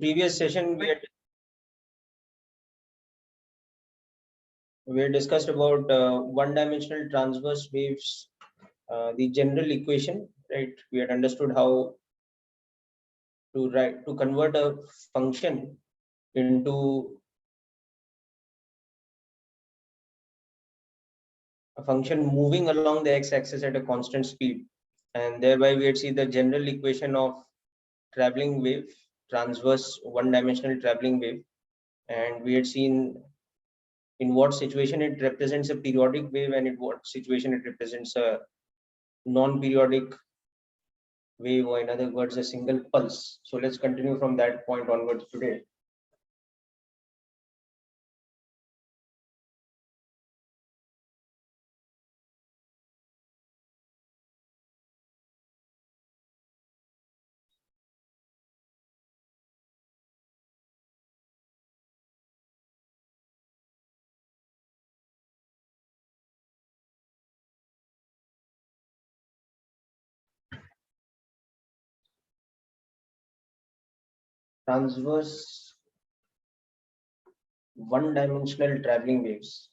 Previous session we had discussed about one-dimensional transverse waves, the general equation, right? We had understood how to convert a function into a function moving along the x-axis at a constant speed, and thereby we had seen the general equation of traveling wave, transverse one-dimensional traveling wave, and we had seen in what situation it represents a periodic wave and in what situation it represents a non-periodic wave, or in other words a single pulse. So let's continue from that point onwards today. Transverse one-dimensional traveling waves.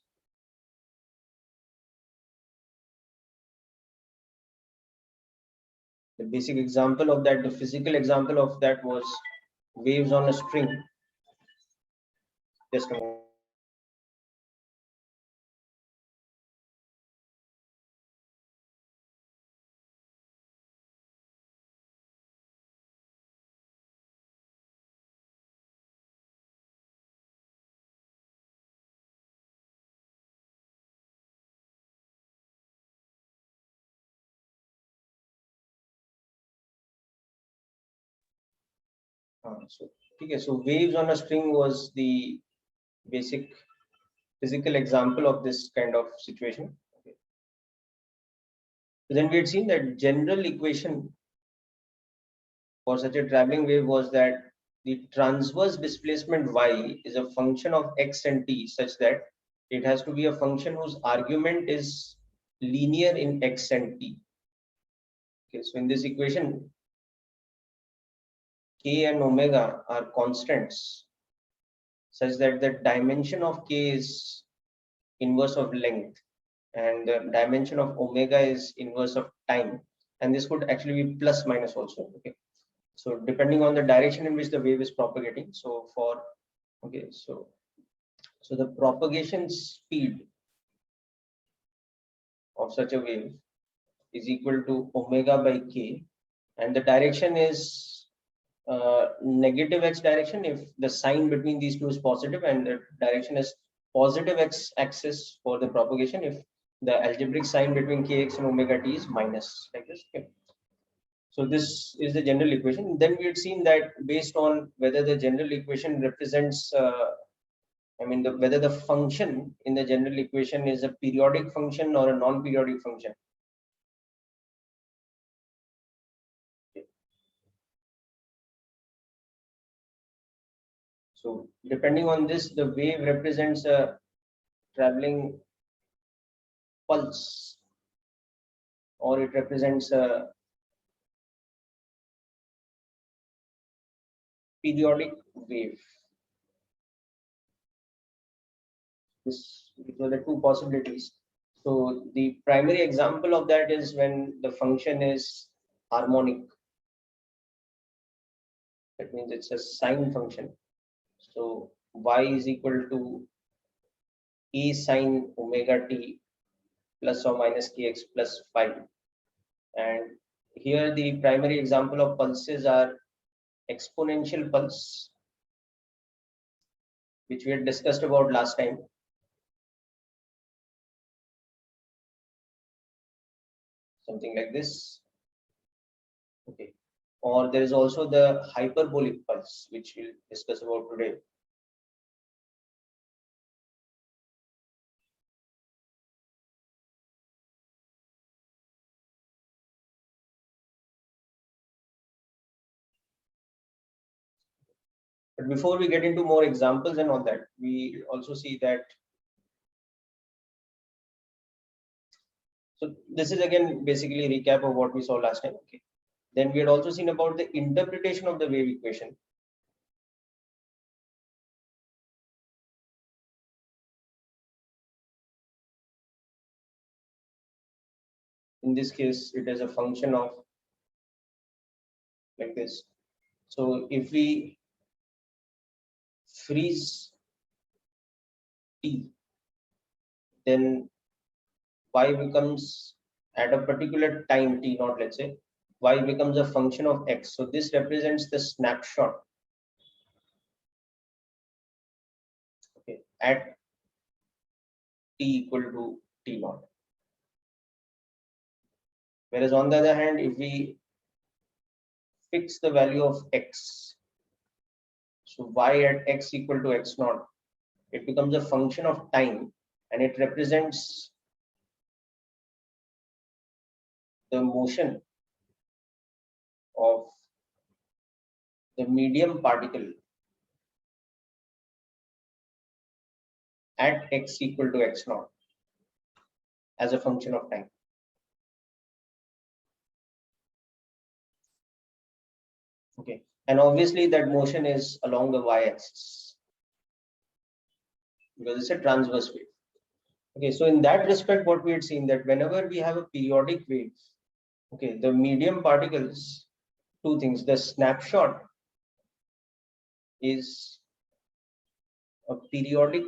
The basic example of that, the physical example of that was waves on a string. Just a moment. So waves on a string was the basic physical example of this kind of situation. Okay. So then we had seen that general equation for such a traveling wave was that the transverse displacement y is a function of x and t such that it has to be a function whose argument is linear in x and t. Okay, so in this equation, k and omega are constants such that the dimension of k is inverse of length and the dimension of omega is inverse of time, and this could actually be plus minus also. Okay, so depending on the direction in which the wave is propagating. So for so the propagation speed of such a wave is equal to omega by k, and the direction is negative x direction if the sign between these two is positive, and the direction is positive x axis for the propagation if the algebraic sign between kx and omega t is minus, like this. Okay. So this is the general equation. Then we had seen that based on whether the general equation represents whether the function in the general equation is a periodic function or a non-periodic function. So depending on this, the wave represents a traveling pulse, or it represents a periodic wave. These were the two possibilities. So the primary example of that is when the function is harmonic. That means it's a sine function. So y is equal to e sine omega t plus or minus kx plus phi. And here the primary example of pulses are exponential pulse, which we had discussed about last time. Something like this. Okay. Or there is also the hyperbolic pulse, which we'll discuss about today. But before we get into more examples and all that, we also see that. So this is again basically a recap of what we saw last time. Okay. Then we had also seen about the interpretation of the wave equation. in this case, it is a function of like this. So if we freeze t, then y becomes at a particular time t naught, let's say, y becomes a function of x. So this represents the snapshot, okay, at t equal to t naught. Whereas on the other hand, if we fix the value of x, so y at x equal to x naught, it becomes a function of time, and it represents the motion of the medium particle at x equal to x naught as a function of time. Okay, and obviously that motion is along the y-axis because it's a transverse wave. Okay, so in that respect, what we had seen that whenever we have a periodic wave, okay, the medium particles, two things, the snapshot is a periodic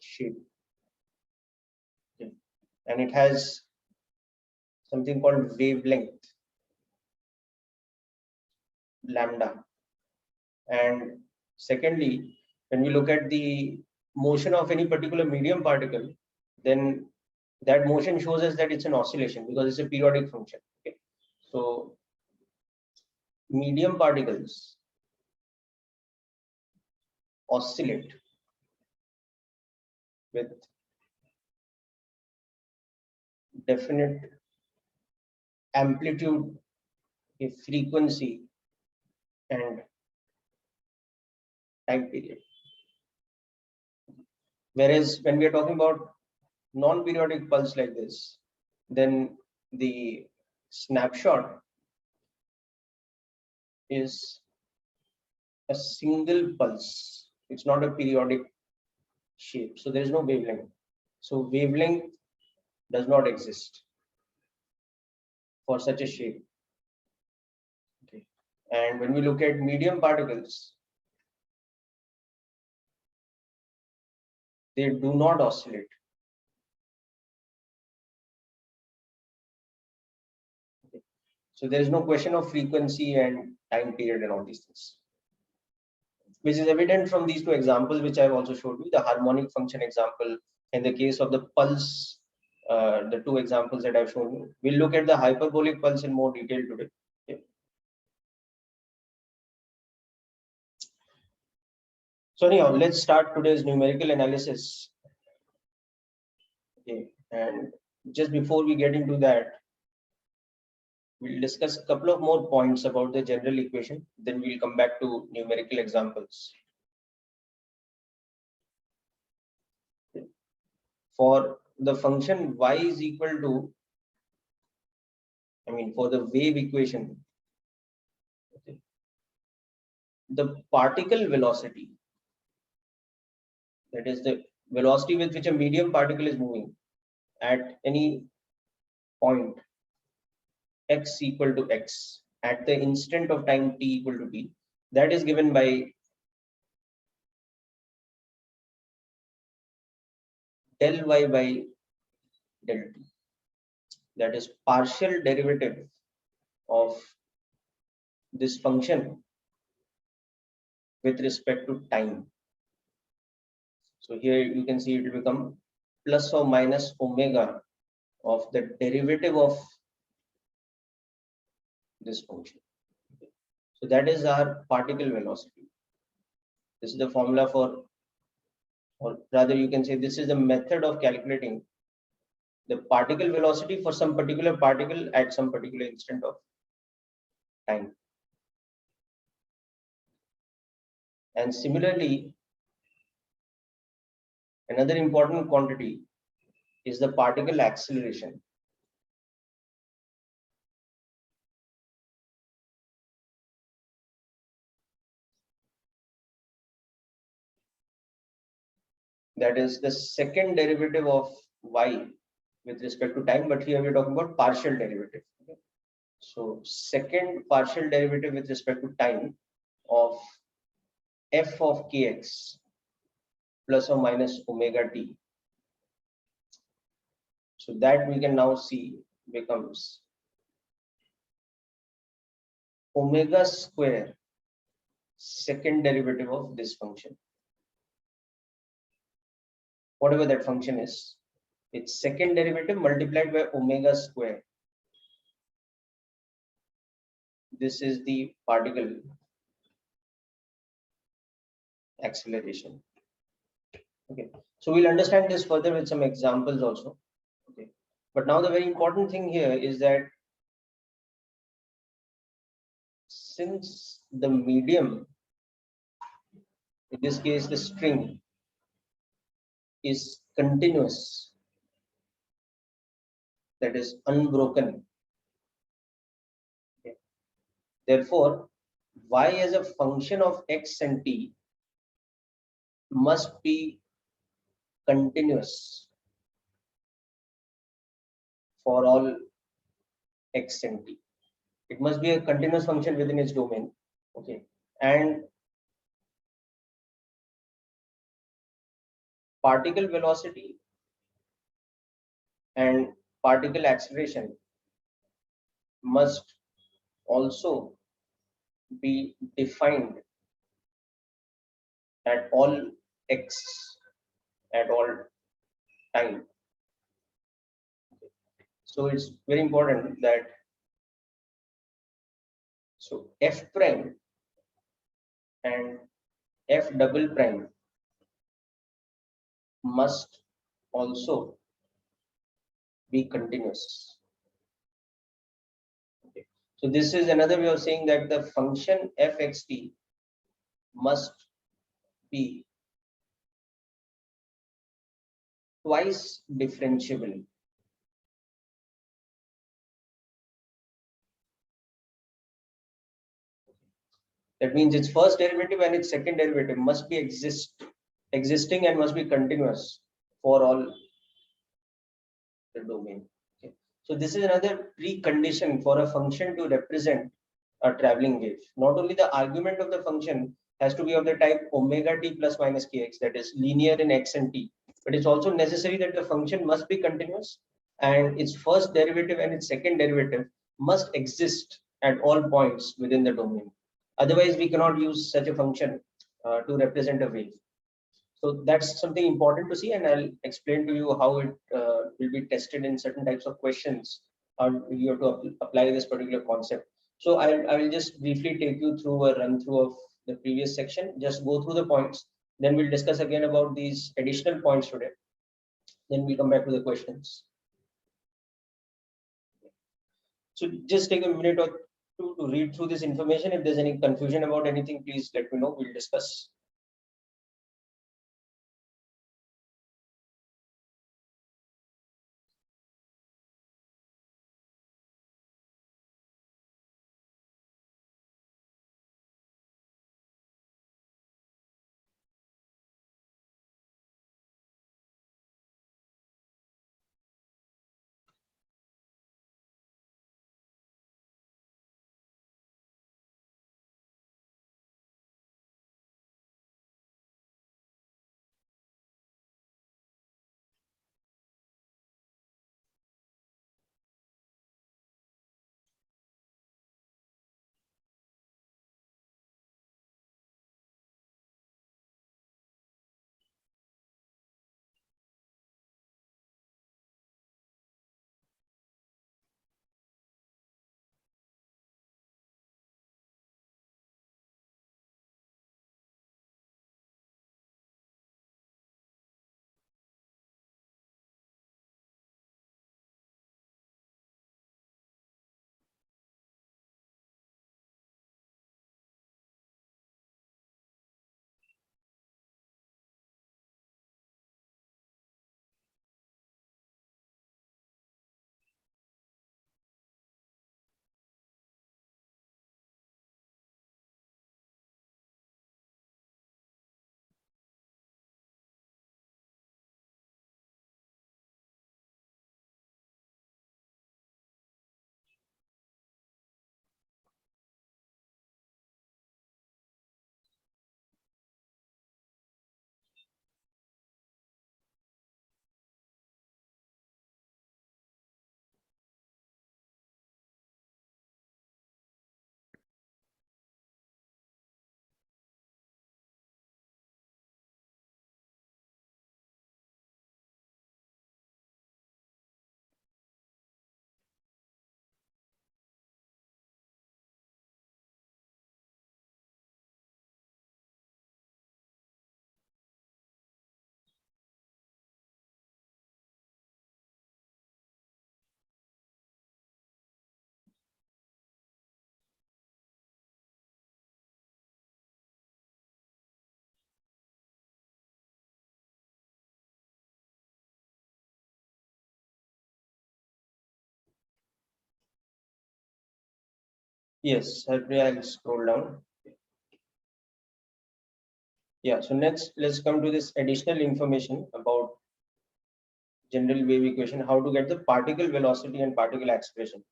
shape, okay, and it has something called wavelength lambda. And secondly, when we look at the motion of any particular medium particle, then that motion shows us that it's an oscillation because it's a periodic function. Okay, so medium particles oscillate with definite amplitude, a frequency, and time period. Whereas when we are talking about non-periodic pulse like this, then the snapshot is a single pulse. It's not a periodic shape. So there is no wavelength. So wavelength does not exist for such a shape. Okay. And when we look at medium particles, they do not oscillate. Okay. So there is no question of frequency and time period and all these things, which is evident from these two examples, which I've also showed you, the harmonic function example. In the case of the pulse, the two examples that I've shown you. We'll look at the hyperbolic pulse in more detail today. Okay. So anyhow, let's start today's numerical analysis. Okay. And just before we get into that, we'll discuss a couple of more points about the general equation. Then we'll come back to numerical examples. Okay. For the function y is equal to, for the wave equation, okay, the particle velocity, that is the velocity with which a medium particle is moving at any point x equal to x at the instant of time t equal to t, that is given by del y by del t. That is partial derivative of this function with respect to time. So here you can see it will become plus or minus omega of the derivative of this function. So that is our particle velocity. This is the formula for, or rather you can say this is the method of calculating the particle velocity for some particular particle at some particular instant of time. And similarly, another important quantity is the particle acceleration. That is the second derivative of y with respect to time, but here we're talking about partial derivative. Okay? So second partial derivative with respect to time of f of kx plus or minus omega t. So that we can now see becomes omega square second derivative of this function. Whatever that function is, its second derivative multiplied by omega square. This is the particle acceleration. Okay, so we'll understand this further with some examples also. Okay, but now the very important thing here is that since the medium, in this case the string, is continuous, that is unbroken, okay, therefore y as a function of x and t must be continuous for all x and t. It must be a continuous function within its domain. Okay, and particle velocity and particle acceleration must also be defined at all x at all time. So it's very important that so f prime and f double prime must also be continuous. Okay. So this is another way of saying that the function fxt must be twice differentiable. That means its first derivative and its second derivative must be existing and must be continuous for all the domain. Okay. So this is another precondition for a function to represent a traveling wave. Not only the argument of the function has to be of the type omega t plus minus kx, that is linear in x and t, but it's also necessary that the function must be continuous and its first derivative and its second derivative must exist at all points within the domain. Otherwise, we cannot use such a function to represent a wave. So that's something important to see, and I'll explain to you how it will be tested in certain types of questions. How you have to apply this particular concept. So I will just briefly take you through a run through of the previous section. Just go through the points. Then we'll discuss again about these additional points today. Then we'll come back to the questions. So just take a minute or two to read through this information. If there's any confusion about anything, please let me know. We'll discuss. Yes, I'll scroll down. Yeah, so next let's come to this additional information about general wave equation, how to get the particle velocity and particle acceleration.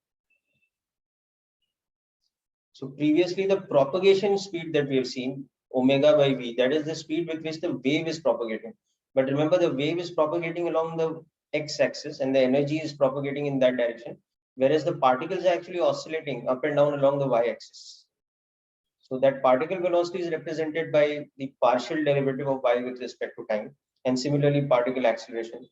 So previously the propagation speed that we have seen, omega by v, that is the speed with which the wave is propagating. But remember, the wave is propagating along the x-axis and the energy is propagating in that direction, whereas the particles are actually oscillating up and down along the y-axis. So that particle velocity is represented by the partial derivative of y with respect to time, and similarly particle acceleration.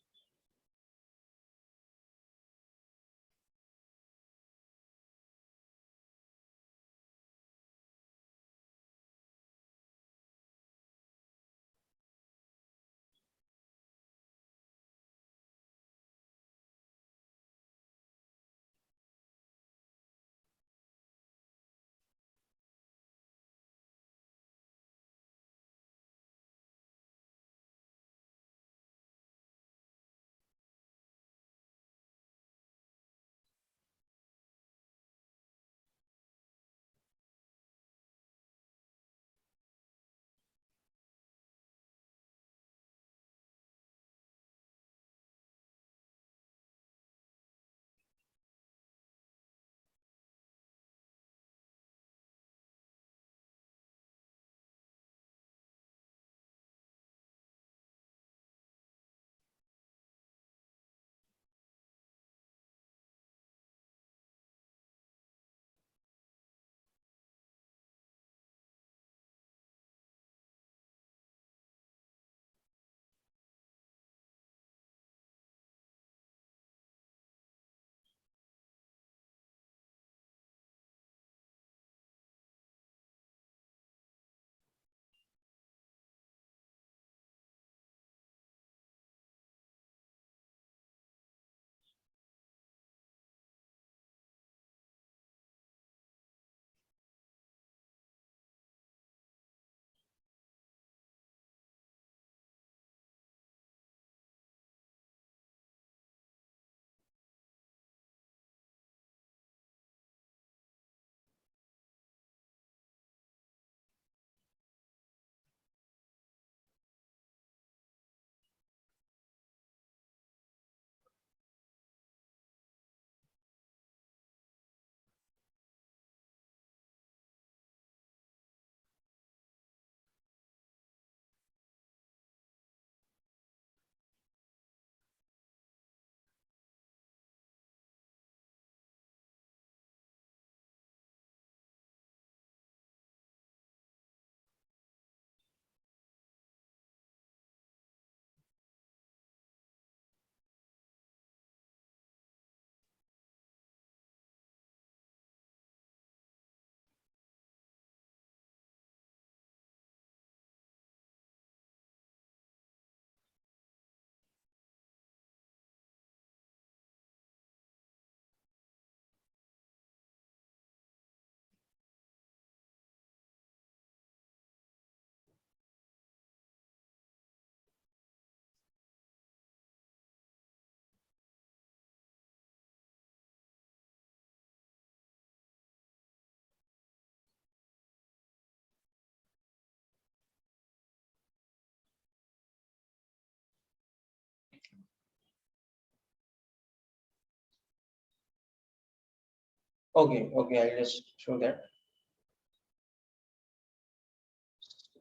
Okay, I'll just show that.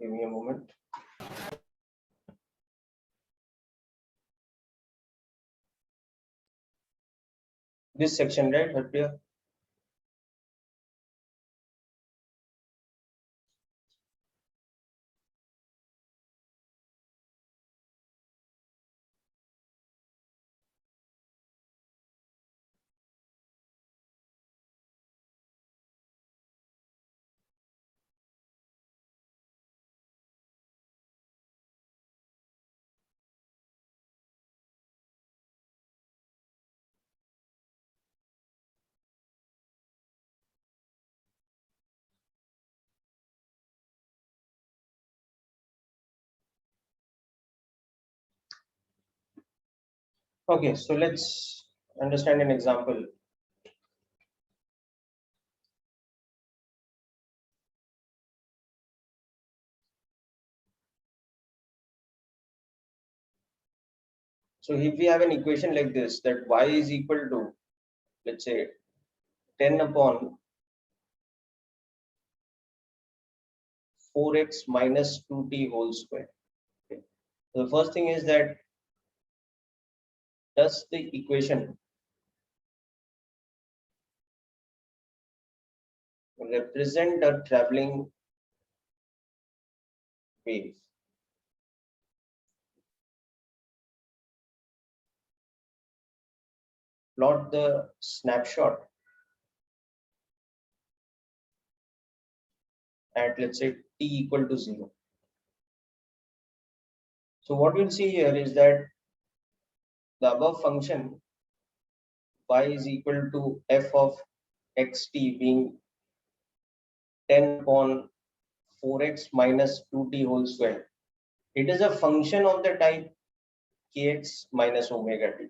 Give me a moment. This section, right, Harpriya? Okay, so let's understand an example. So if we have an equation like this, that y is equal to, let's say, 10 upon 4x minus 2t whole square. Okay. So the first thing is that, does the equation represent a traveling wave? Plot the snapshot at, let's say, t equal to 0. So what we'll see here is that the above function y is equal to f of xt being 10 upon 4x minus 2t whole square. It is a function of the type kx minus omega t.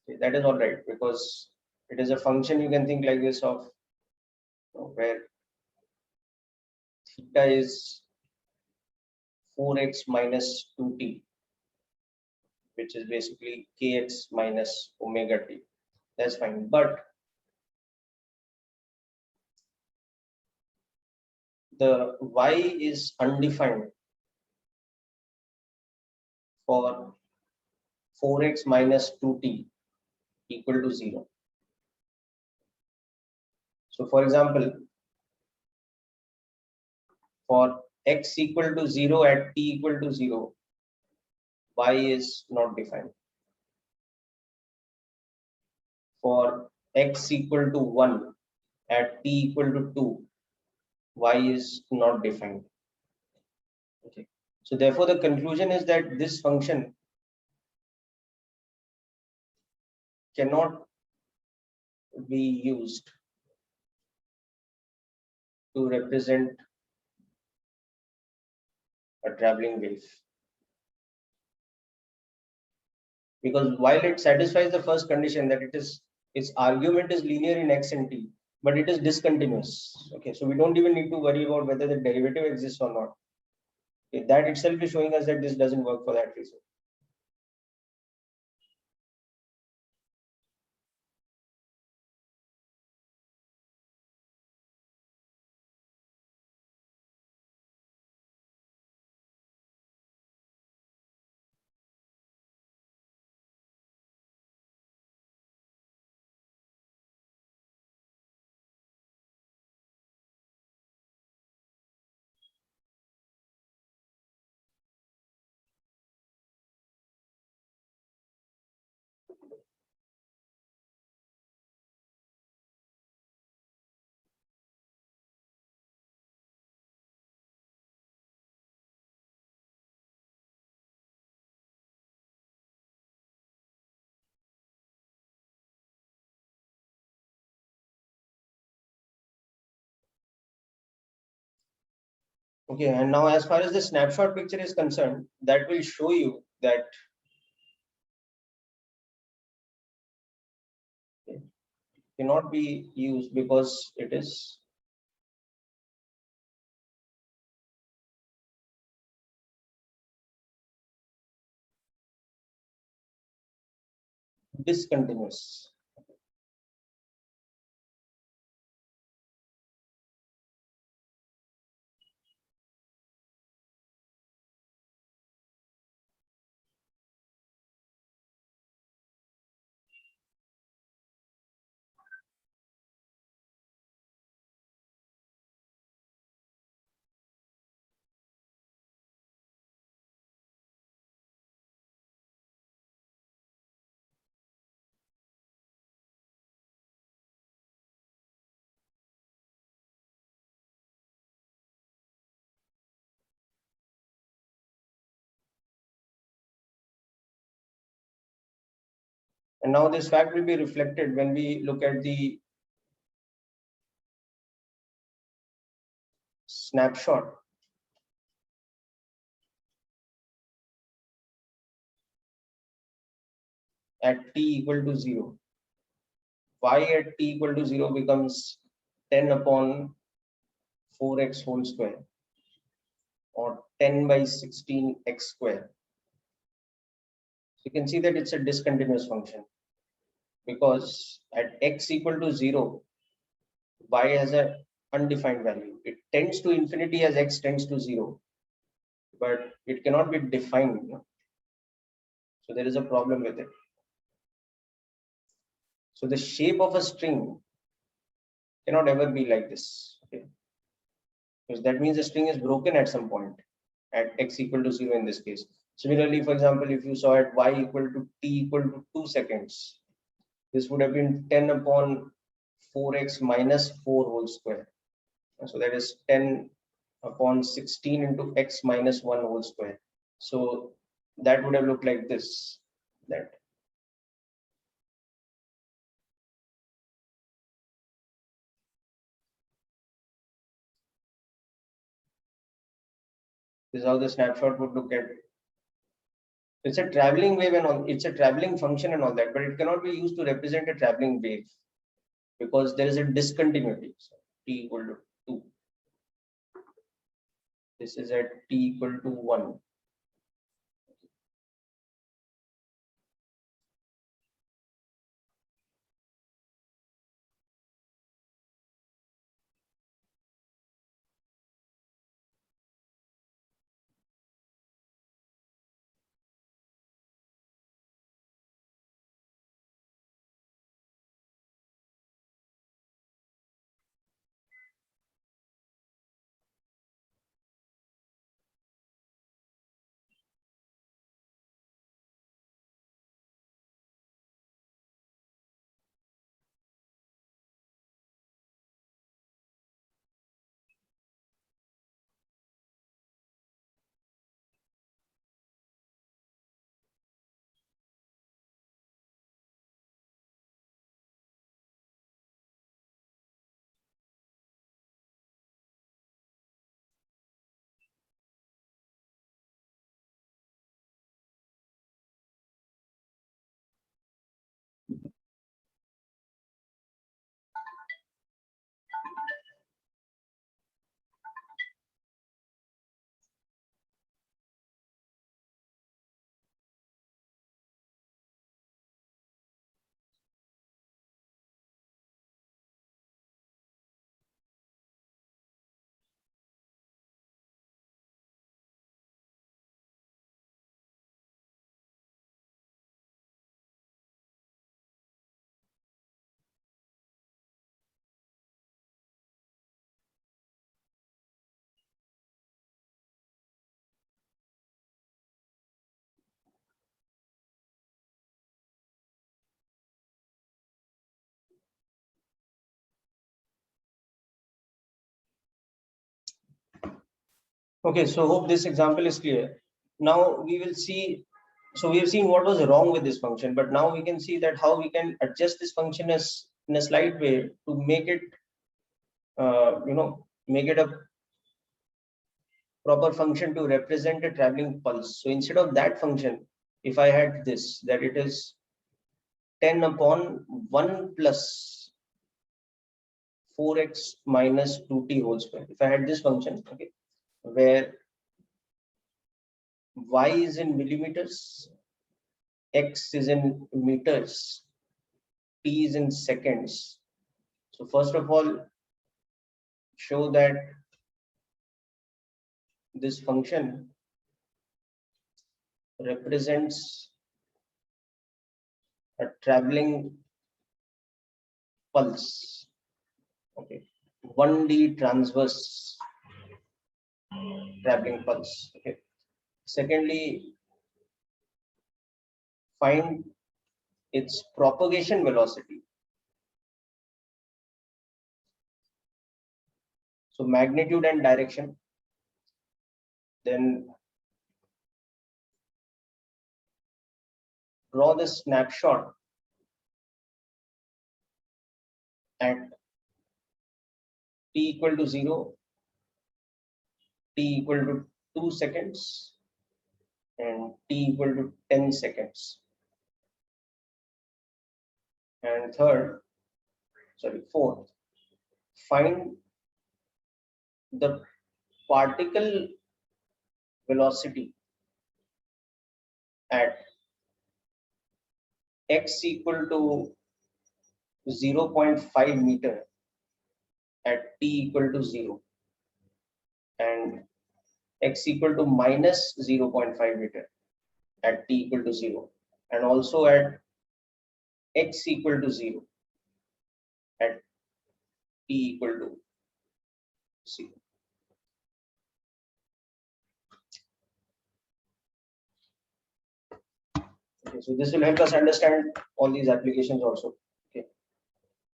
Okay, that is all right, because it is a function, you can think like this, of where theta is 4x minus 2t, which is basically kx minus omega t. That's fine. But the y is undefined for 4x minus 2t equal to 0. So for example, for x equal to 0 at t equal to 0, y is not defined. For x equal to 1 at t equal to 2, y is not defined. Okay. So therefore, the conclusion is that this function cannot be used to represent a traveling wave, because while it satisfies the first condition, that its argument is linear in x and t, but it is discontinuous. Okay, so we don't even need to worry about whether the derivative exists or not. Okay, that itself is showing us that this doesn't work for that reason. Okay, and now as far as the snapshot picture is concerned, that will show you that it cannot be used because it is discontinuous. And now this fact will be reflected when we look at the snapshot at t equal to 0. Y at t equal to 0 becomes 10 upon 4x whole square, or 10 by 16 x square. you can see that it's a discontinuous function, because at x equal to 0, y has a undefined value. It tends to infinity as x tends to 0, but it cannot be defined. So there is a problem with it. So the shape of a string cannot ever be like this. Okay? Because that means the string is broken at some point at x equal to 0 in this case. Similarly, for example, if you saw at y equal to t equal to 2 seconds, this would have been 10 upon 4x minus 4 whole square. So that is 10 upon 16 into x minus 1 whole square. So that would have looked like this. That is how the snapshot would look at. It's a traveling wave and all, it's a traveling function and all that, but it cannot be used to represent a traveling wave because there is a discontinuity. So t equal to 2. This is at t equal to 1. Okay, so hope this example is clear. Now we will see, so we have seen what was wrong with this function, but now we can see that how we can adjust this function as in a slight way to make it, make it a proper function to represent a traveling pulse. So instead of that function, if I had this, that it is 10 upon 1 plus 4x minus 2t whole square. If I had this function, okay, where y is in millimeters, x is in meters, t is in seconds. So first of all, show that this function represents a traveling pulse. Okay, 1D transverse traveling pulse. Okay. Secondly, find its propagation velocity. So magnitude and direction. Then draw the snapshot at t equal to 0, t equal to 2 seconds, and t equal to 10 seconds. And fourth, find the particle velocity at x equal to 0.5 meter at t equal to 0 and x equal to minus 0.5 meter at t equal to 0 and also at x equal to 0 at t equal to 0. Okay, so this will help us understand all these applications also. Okay,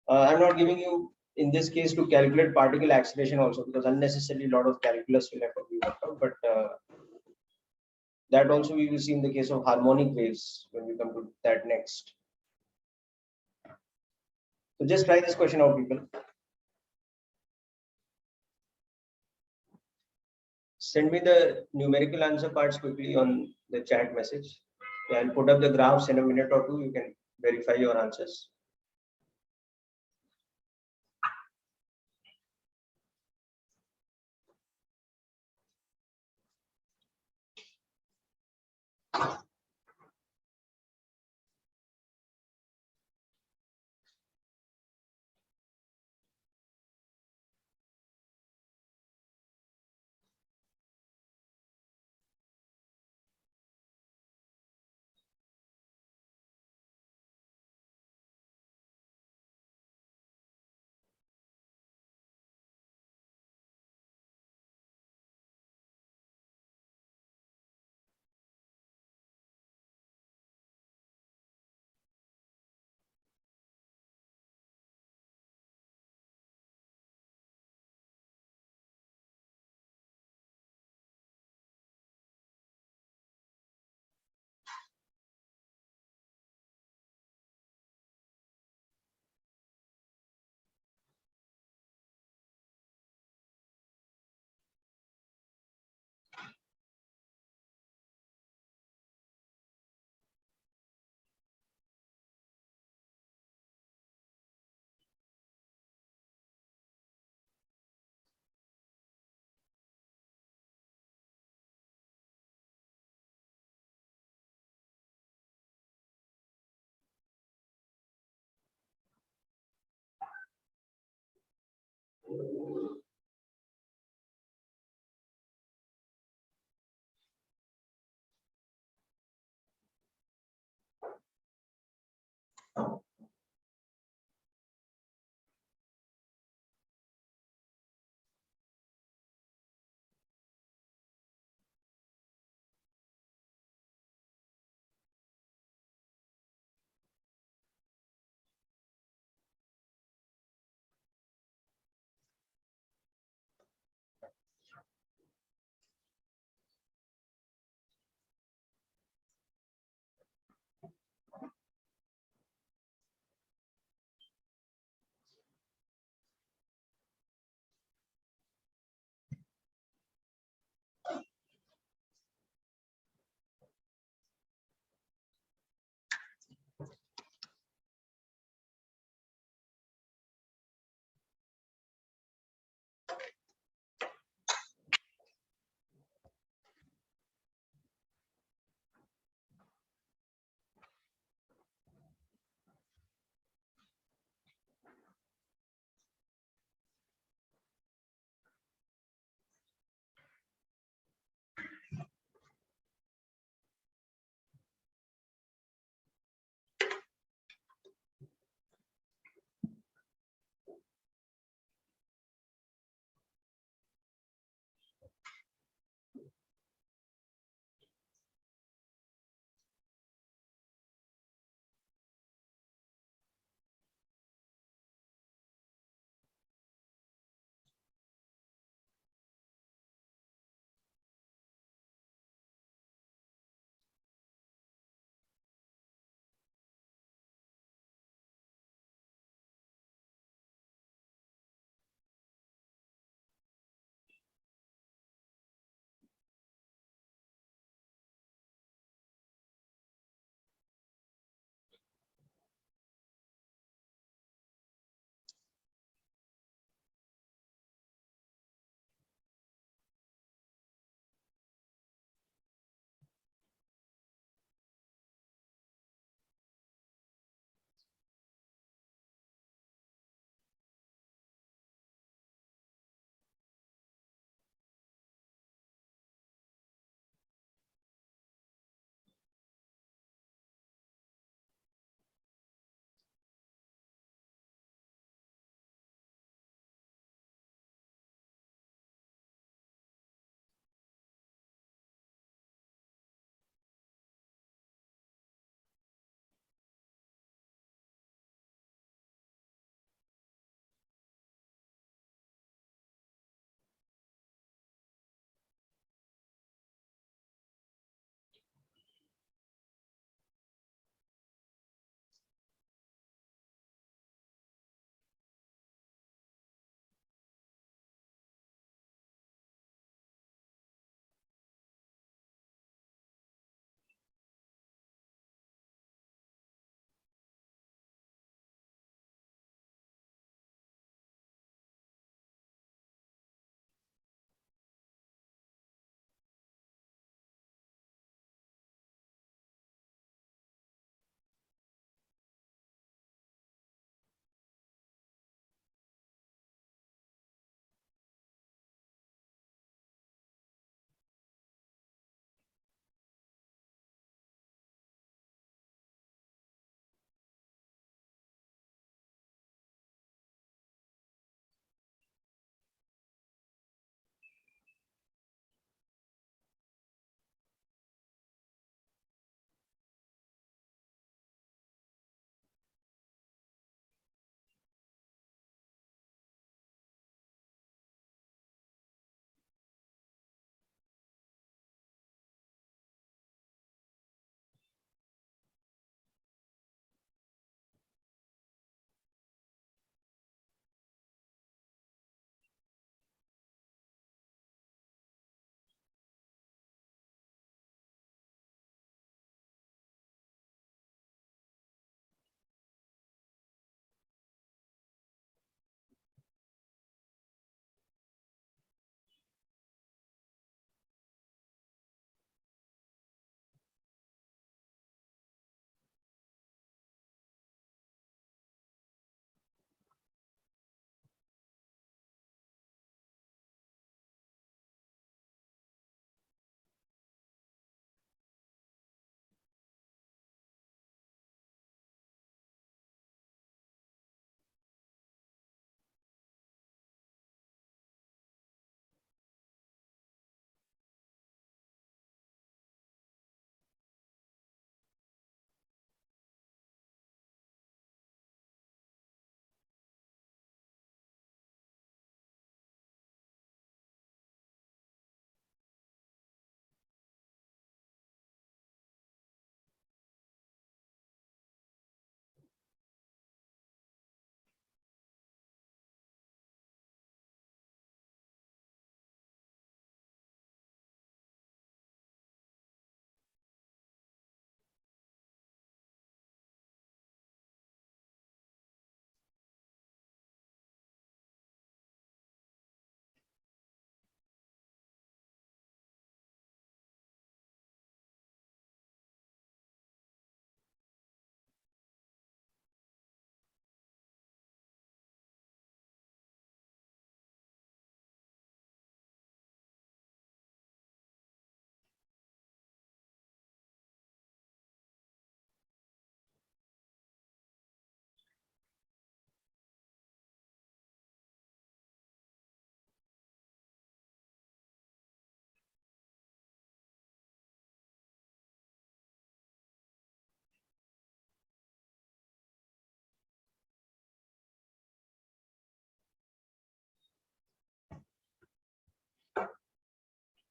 I'm not giving you in this case to calculate particle acceleration also because unnecessarily a lot of calculus will have to be worked out, but that also we will see in the case of harmonic waves when we come to that next. So just try this question out, people. Send me the numerical answer parts quickly on the chat message. Yeah, I'll put up the graphs in a minute or two. You can verify your answers.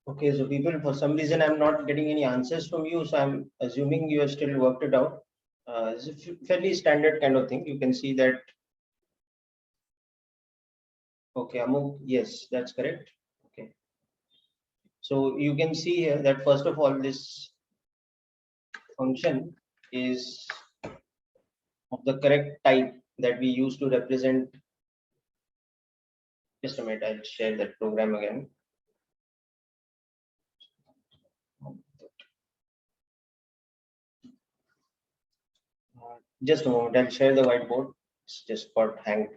Okay, so people, for some reason, I'm not getting any answers from you, so I'm assuming you have still worked it out. It's a fairly standard kind of thing. You can see that. Okay, Amuk, yes, that's correct. Okay, so you can see here that first of all, this function is of the correct type that we use to represent. Just a minute, I'll share that program again. Just a moment, I'll share the whiteboard. It's just got hanged.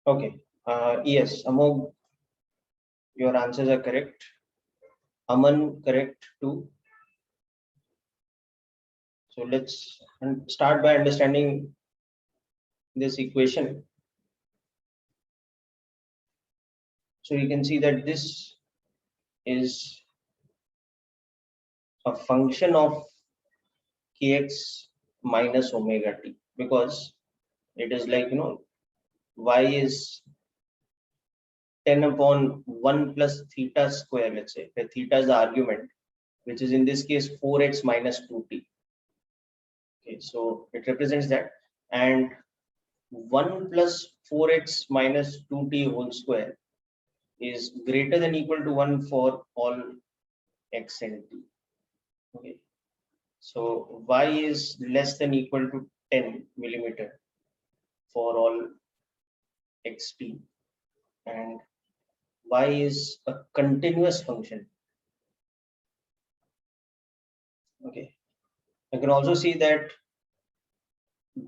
Okay, yes, Amog, your answers are correct. Aman, correct too. So let's start by understanding this equation. So you can see that this is a function of kx minus omega t, because it is like, y is 10 upon 1 plus theta square, let's say, where theta is the argument, which is in this case 4x minus 2t. Okay, so it represents that. And 1 plus 4x minus 2t whole square is greater than equal to 1 for all x and t. Okay, so y is less than equal to 10 millimeter for all xt, and y is a continuous function. Okay, you can also see that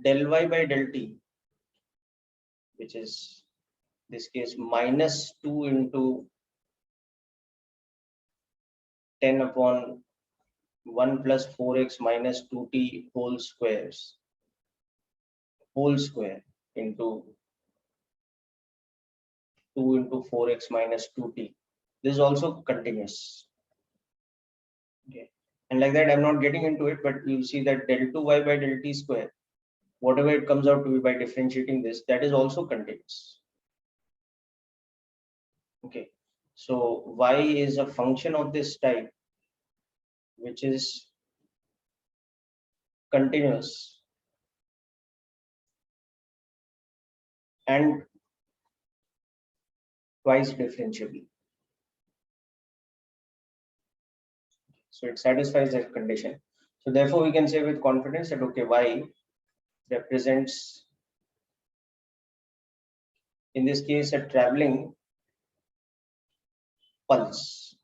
del y by del t, which is this case minus 2 into 10 upon 1 plus 4x minus 2t whole square into 2 into 4x minus 2t. This is also continuous. Okay. And like that, I'm not getting into it, but you'll see that del 2y by del t square, whatever it comes out to be by differentiating this, that is also continuous. Okay. So y is a function of this type, which is continuous and twice differentiable. So it satisfies that condition. So therefore, we can say with confidence that, okay, y represents, in this case, a traveling pulse.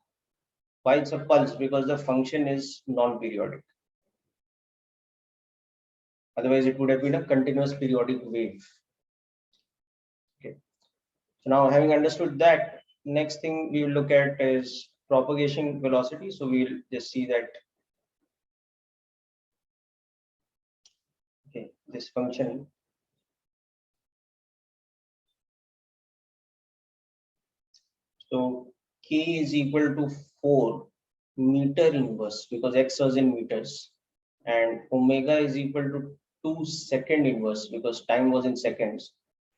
Why it's a pulse? Because the function is non-periodic. Otherwise, it would have been a continuous periodic wave. Okay. So now, having understood that, next thing we will look at is propagation velocity. So we'll just see that, okay, this function. So k is equal to 4 meter inverse, because x was in meters, and omega is equal to 2 second inverse, because time was in seconds.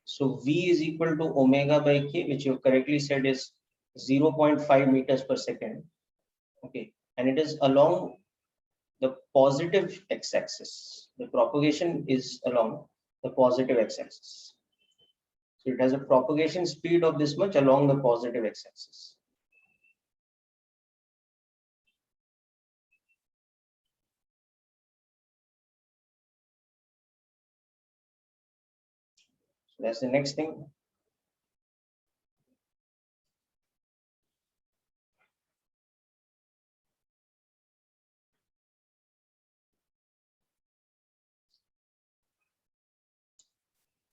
So v is equal to omega by k, which you correctly said is 0.5 meters per second. Okay, and it is along the positive x-axis. The propagation is along the positive x-axis. So it has a propagation speed of this much along the positive x-axis. So that's the next thing.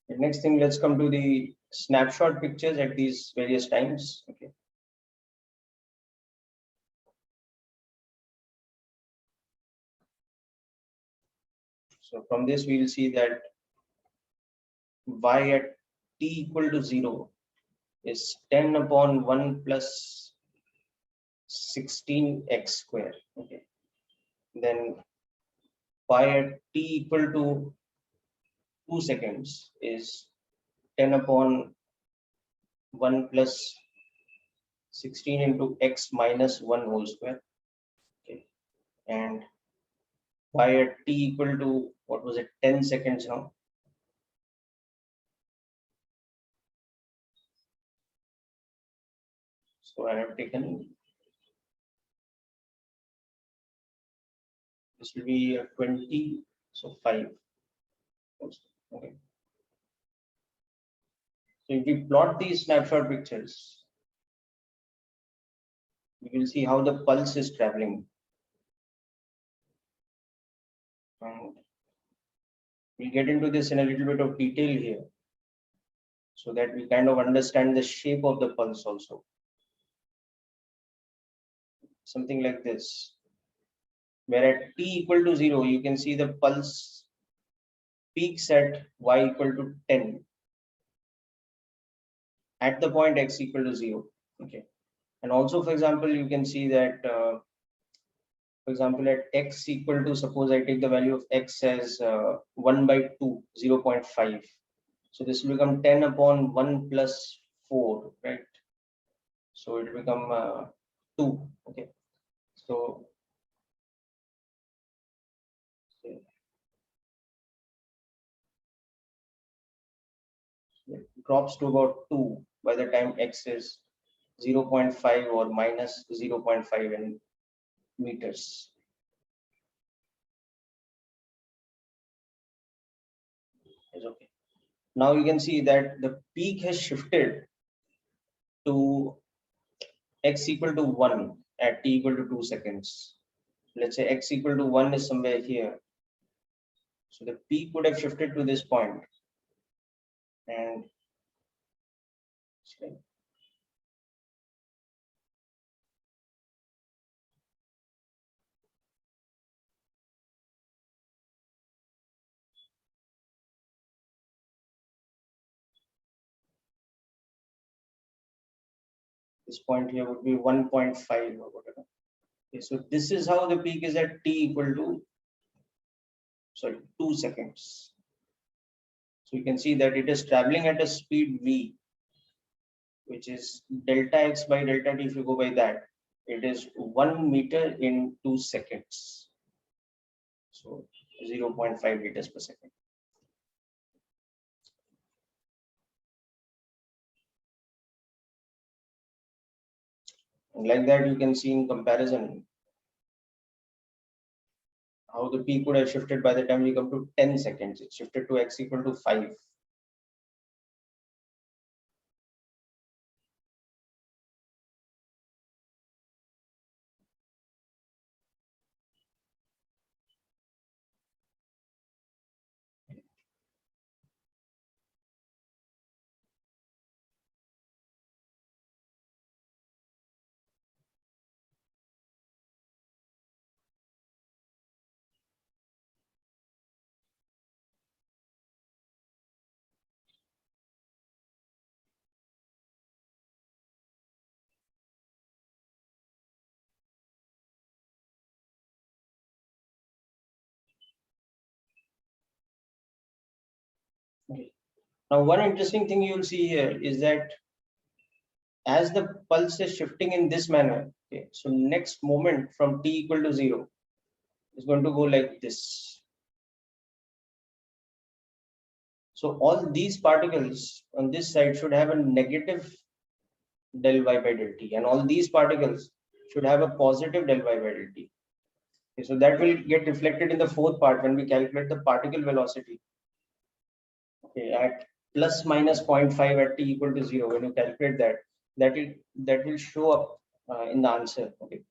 The next thing, let's come to the snapshot pictures at these various times. Okay. So from this, we will see that y at t equal to 0 is 10 upon 1 plus 16x square. Okay. Then y at t equal to 2 seconds is 10 upon 1 plus 16 into x minus 1 whole square. Okay. And y at t equal to, what was it, 10 seconds now. So I have taken, this will be 20, so 5. Okay. So if we plot these snapshot pictures, we will see how the pulse is traveling. And we'll get into this in a little bit of detail here, so that we kind of understand the shape of the pulse also. Something like this, where at t equal to 0, you can see the pulse peaks at y equal to 10 at the point x equal to 0. Okay. And also, for example, you can see that, for example, at x equal to, suppose I take the value of x as 1 by 2, 0.5. So this will become 10 upon 1 plus 4, right? So it will become 2. Okay. So it drops to about 2 by the time x is 0.5 or minus 0.5 in meters. Is okay. Now you can see that the peak has shifted to x equal to 1 at t equal to 2 seconds. Let's say x equal to 1 is somewhere here. So the peak would have shifted to this point. And this point here would be 1.5 or whatever. Okay, so this is how the peak is at t equal to, sorry, 2 seconds. So you can see that it is traveling at a speed v, which is delta x by delta t. If you go by that, it is 1 meter in 2 seconds. So 0.5 liters per second. And like that, you can see in comparison how the peak would have shifted by the time we come to 10 seconds. It shifted to x equal to 5. Okay. Now, one interesting thing you'll see here is that as the pulse is shifting in this manner, okay, so next moment from t equal to 0 is going to go like this. So all these particles on this side should have a negative del y by del t, and all these particles should have a positive del y by del t. Okay, so that will get reflected in the fourth part when we calculate the particle velocity. Okay, at plus minus 0.5 at t equal to 0, when you calculate that, that will show up in the answer. Okay.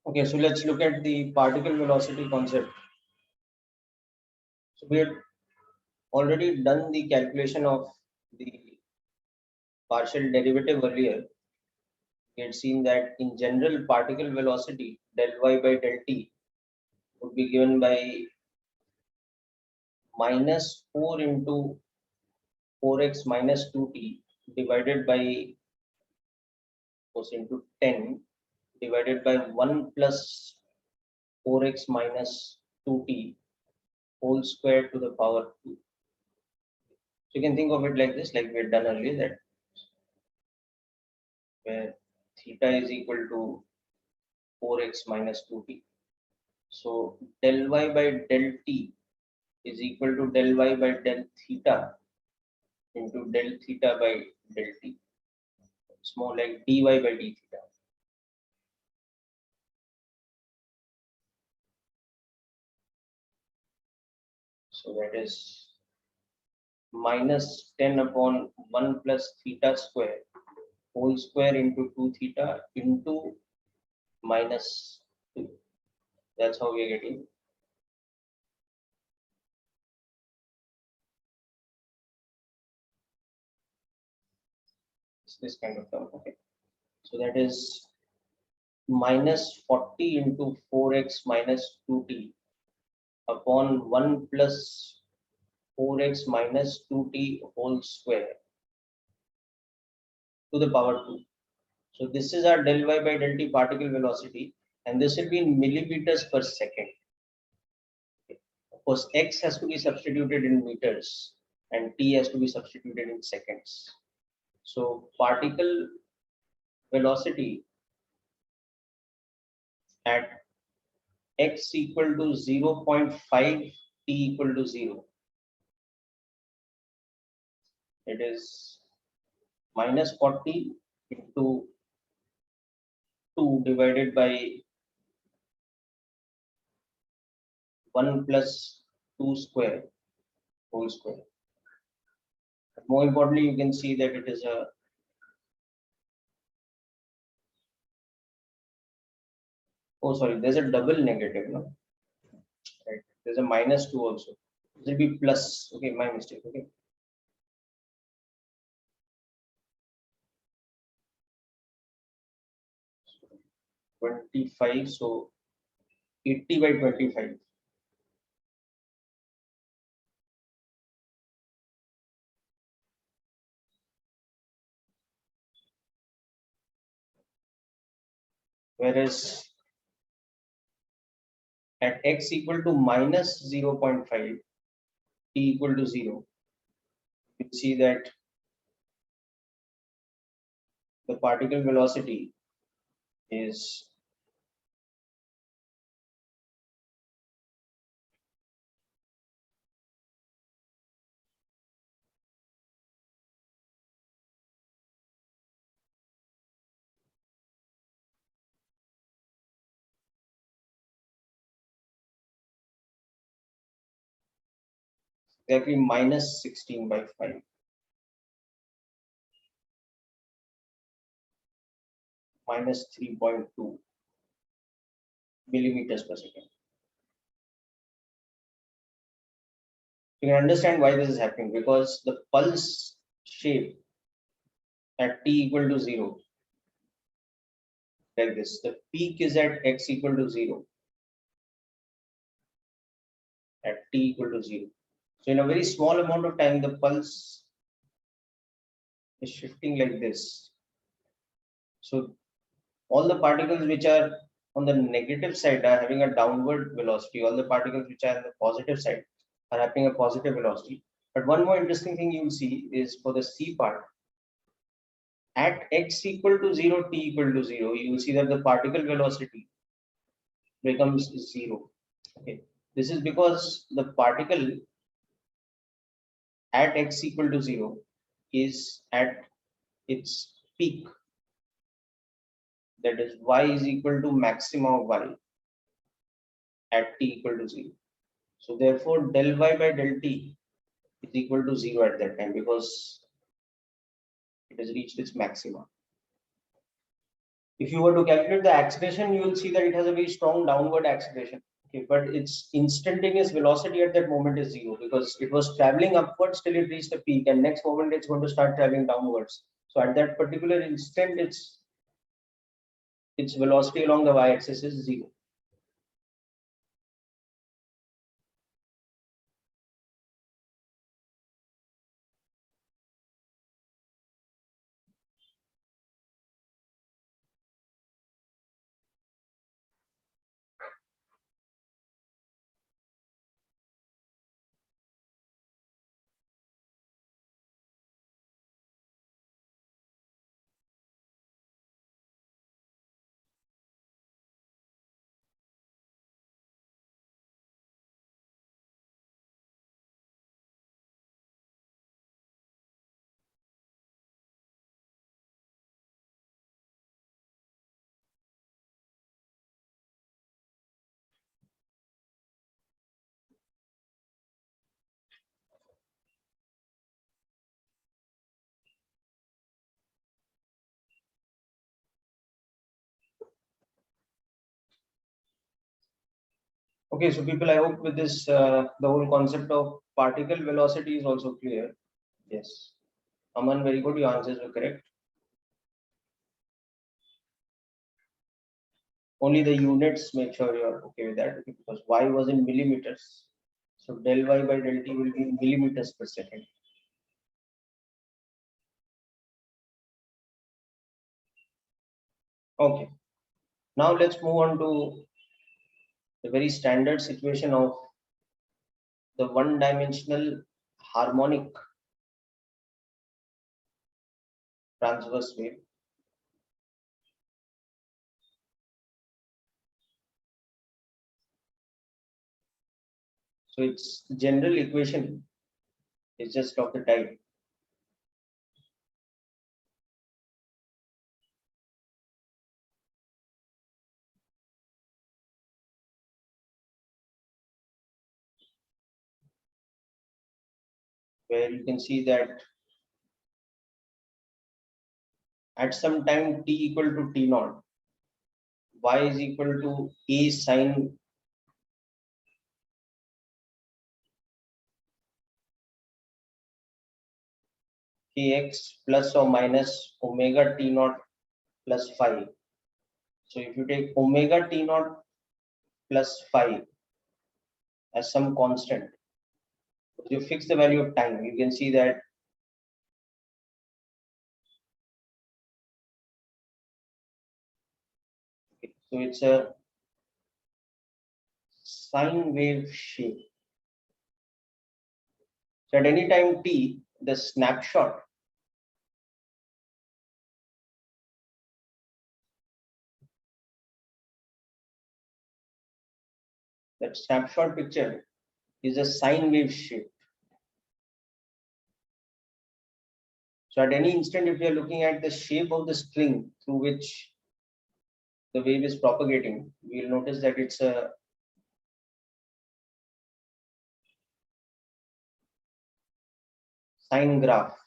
Okay, so let's look at the particle velocity concept. So we had already done the calculation of the partial derivative earlier. We had seen that in general particle velocity del y by del t would be given by minus 4 into 4x minus 2t divided by goes into 10 divided by 1 plus 4x minus 2t whole square to the power 2. So you can think of it like this, like we had done earlier, that where theta is equal to 4x minus 2t. So del y by del t is equal to del y by del theta into del theta by del t. It's more like dy by d theta. So that is minus 10 upon 1 plus theta square whole square into 2 theta into minus 2. That's how we are getting. This kind of term. Okay. So that is minus 40 into 4x minus 2t upon 1 plus 4x minus 2t whole square to the power 2. So this is our del y by del t particle velocity, and this will be in millimeters per second. Of course, x has to be substituted in meters and t has to be substituted in seconds. So particle velocity at x equal to 0.5, t equal to 0. It is minus 40 into 2 divided by 1 plus 2 square whole square. But more importantly, you can see that it is a there's a double negative, no? Right. There's a minus 2 also. It will be plus. Okay, my mistake. Okay. So 25, so 80 by 25. Whereas at x equal to minus 0.5, t equal to 0, you see that the particle velocity is exactly minus 16 by 5, minus 3.2 millimeters per second. You can understand why this is happening, because the pulse shape at t equal to 0, like this, the peak is at x equal to 0, at t equal to 0. So in a very small amount of time, the pulse is shifting like this. So all the particles which are on the negative side are having a downward velocity. All the particles which are on the positive side are having a positive velocity. But one more interesting thing you will see is for the C part, at x equal to 0, t equal to 0, you will see that the particle velocity becomes 0. Okay. This is because the particle at x equal to 0 is at its peak, that is y is equal to maxima of y at t equal to 0. So therefore del y by del t is equal to 0 at that time, because it has reached its maxima. if you were to calculate the acceleration, you will see that it has a very strong downward acceleration. Okay, but its instantaneous velocity at that moment is zero because it was traveling upwards till it reached the peak, and next moment it's going to start traveling downwards. So at that particular instant, its velocity along the y-axis is zero. Okay, so people, I hope with this, the whole concept of particle velocity is also clear. Yes. Aman, very good. Your answers were correct. Only the units, make sure you're okay with that, okay, because y was in millimeters. So del y by del t will be in millimeters per second. Okay. Now let's move on to the very standard situation of the one-dimensional harmonic transverse wave. So its general equation is just of the type where you can see that at some time t equal to t naught, y is equal to a sine kx plus or minus omega t naught plus phi. So if you take omega t naught plus phi as some constant, you fix the value of time, you can see that so it's a sine wave shape. So at any time t, the snapshot that snapshot picture is a sine wave shape. So at any instant, if you are looking at the shape of the string through which the wave is propagating, we will notice that it's a sine graph.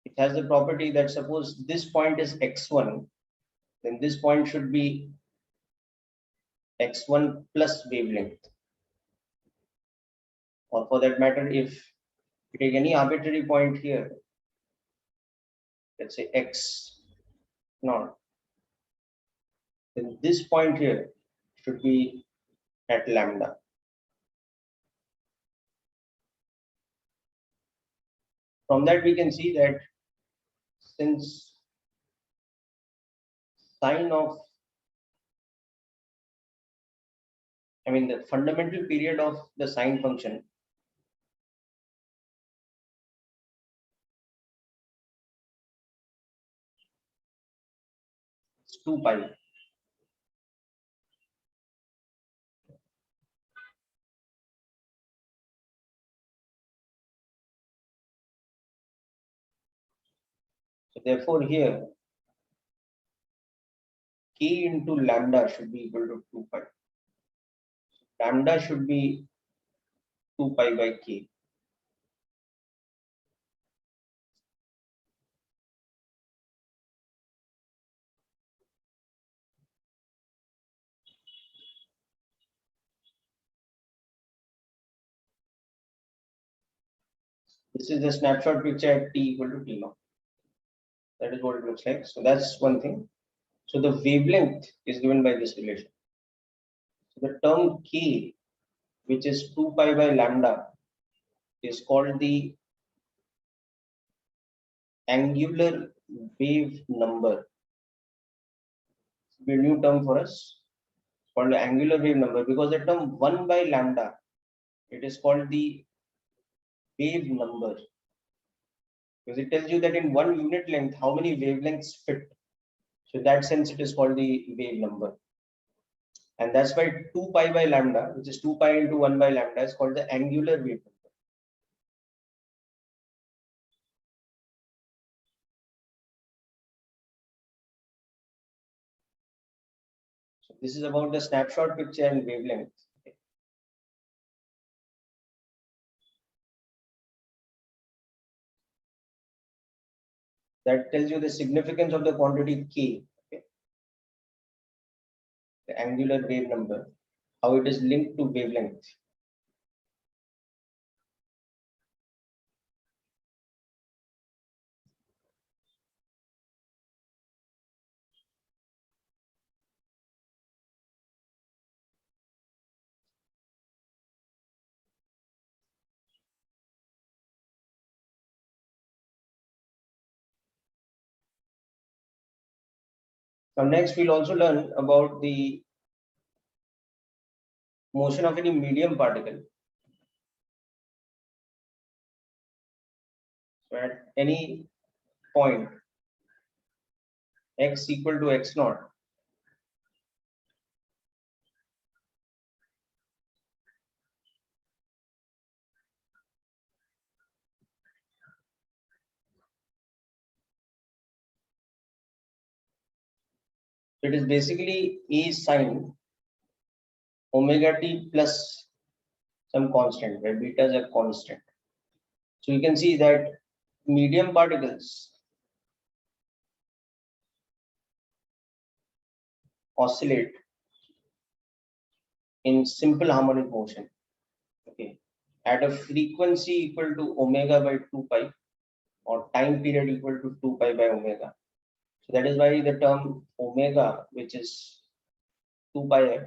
It has the property that suppose this point is x1, then this point should be x1 plus wavelength. Or for that matter, if you take any arbitrary point here, let's say x naught, then this point here should be at lambda. From that, we can see that since sine of, I mean, the fundamental period of the sine function is 2 pi. So therefore, here k into lambda should be equal to 2 pi. Lambda should be 2 pi by k. This is the snapshot picture at t equal to t naught. That is what it looks like. So that's one thing. So the wavelength is given by this relation. So the term k, which is 2 pi by lambda, is called the angular wave number. It's a new term for us, called the angular wave number, because the term 1 by lambda, it is called the wave number, because it tells you that in 1 unit length how many wavelengths fit. So in that sense it is called the wave number, and that's why 2 pi by lambda, which is 2 pi into 1 by lambda, is called the angular wave number. So this is about the snapshot picture and wavelength. That tells you the significance of the quantity k, okay? The angular wave number, how it is linked to wavelength. So next we'll also learn about the motion of any medium particle. So at any point x equal to x naught, it is basically a sine omega t plus some constant, where beta is a constant. So you can see that medium particles oscillate in simple harmonic motion, okay, at a frequency equal to omega by 2 pi, or time period equal to 2 pi by omega. So that is why the term omega, which is 2 pi f,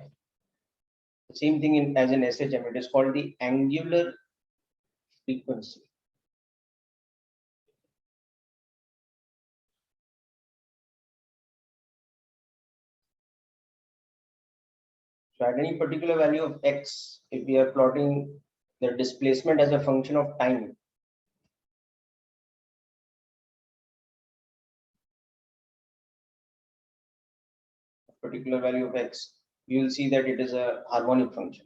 the same thing as in SHM, it is called the angular frequency. So at any particular value of x, if we are plotting the displacement as a function of time, particular value of x, you will see that it is a harmonic function.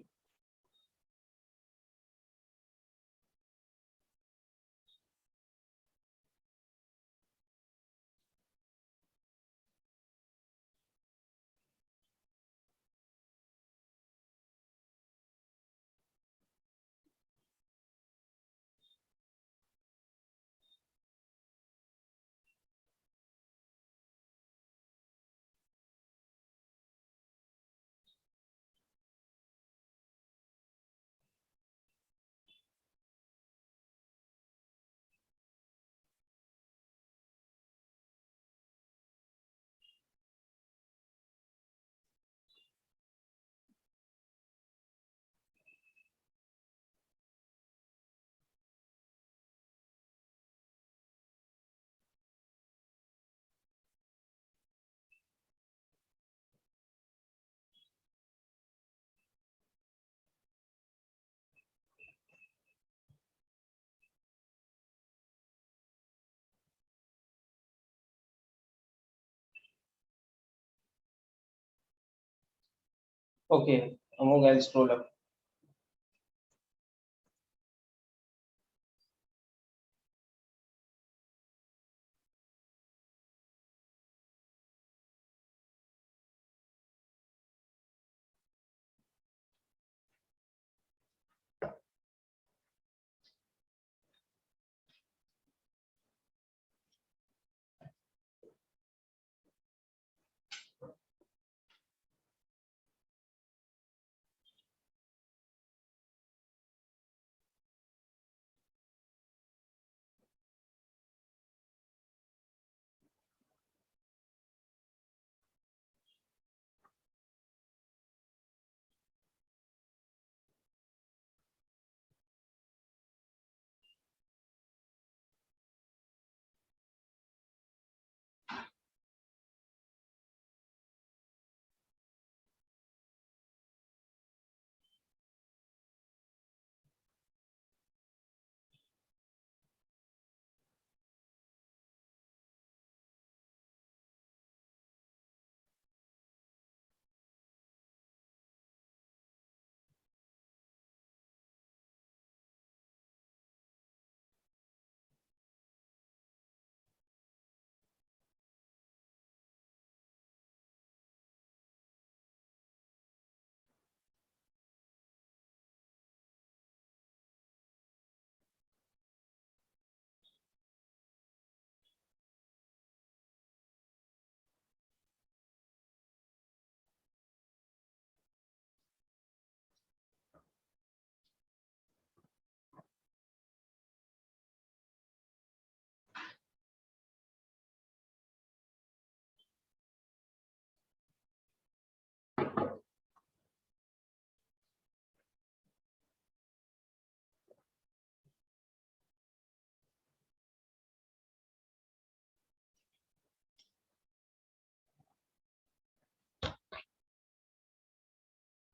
Okay, Among, I'll scroll up.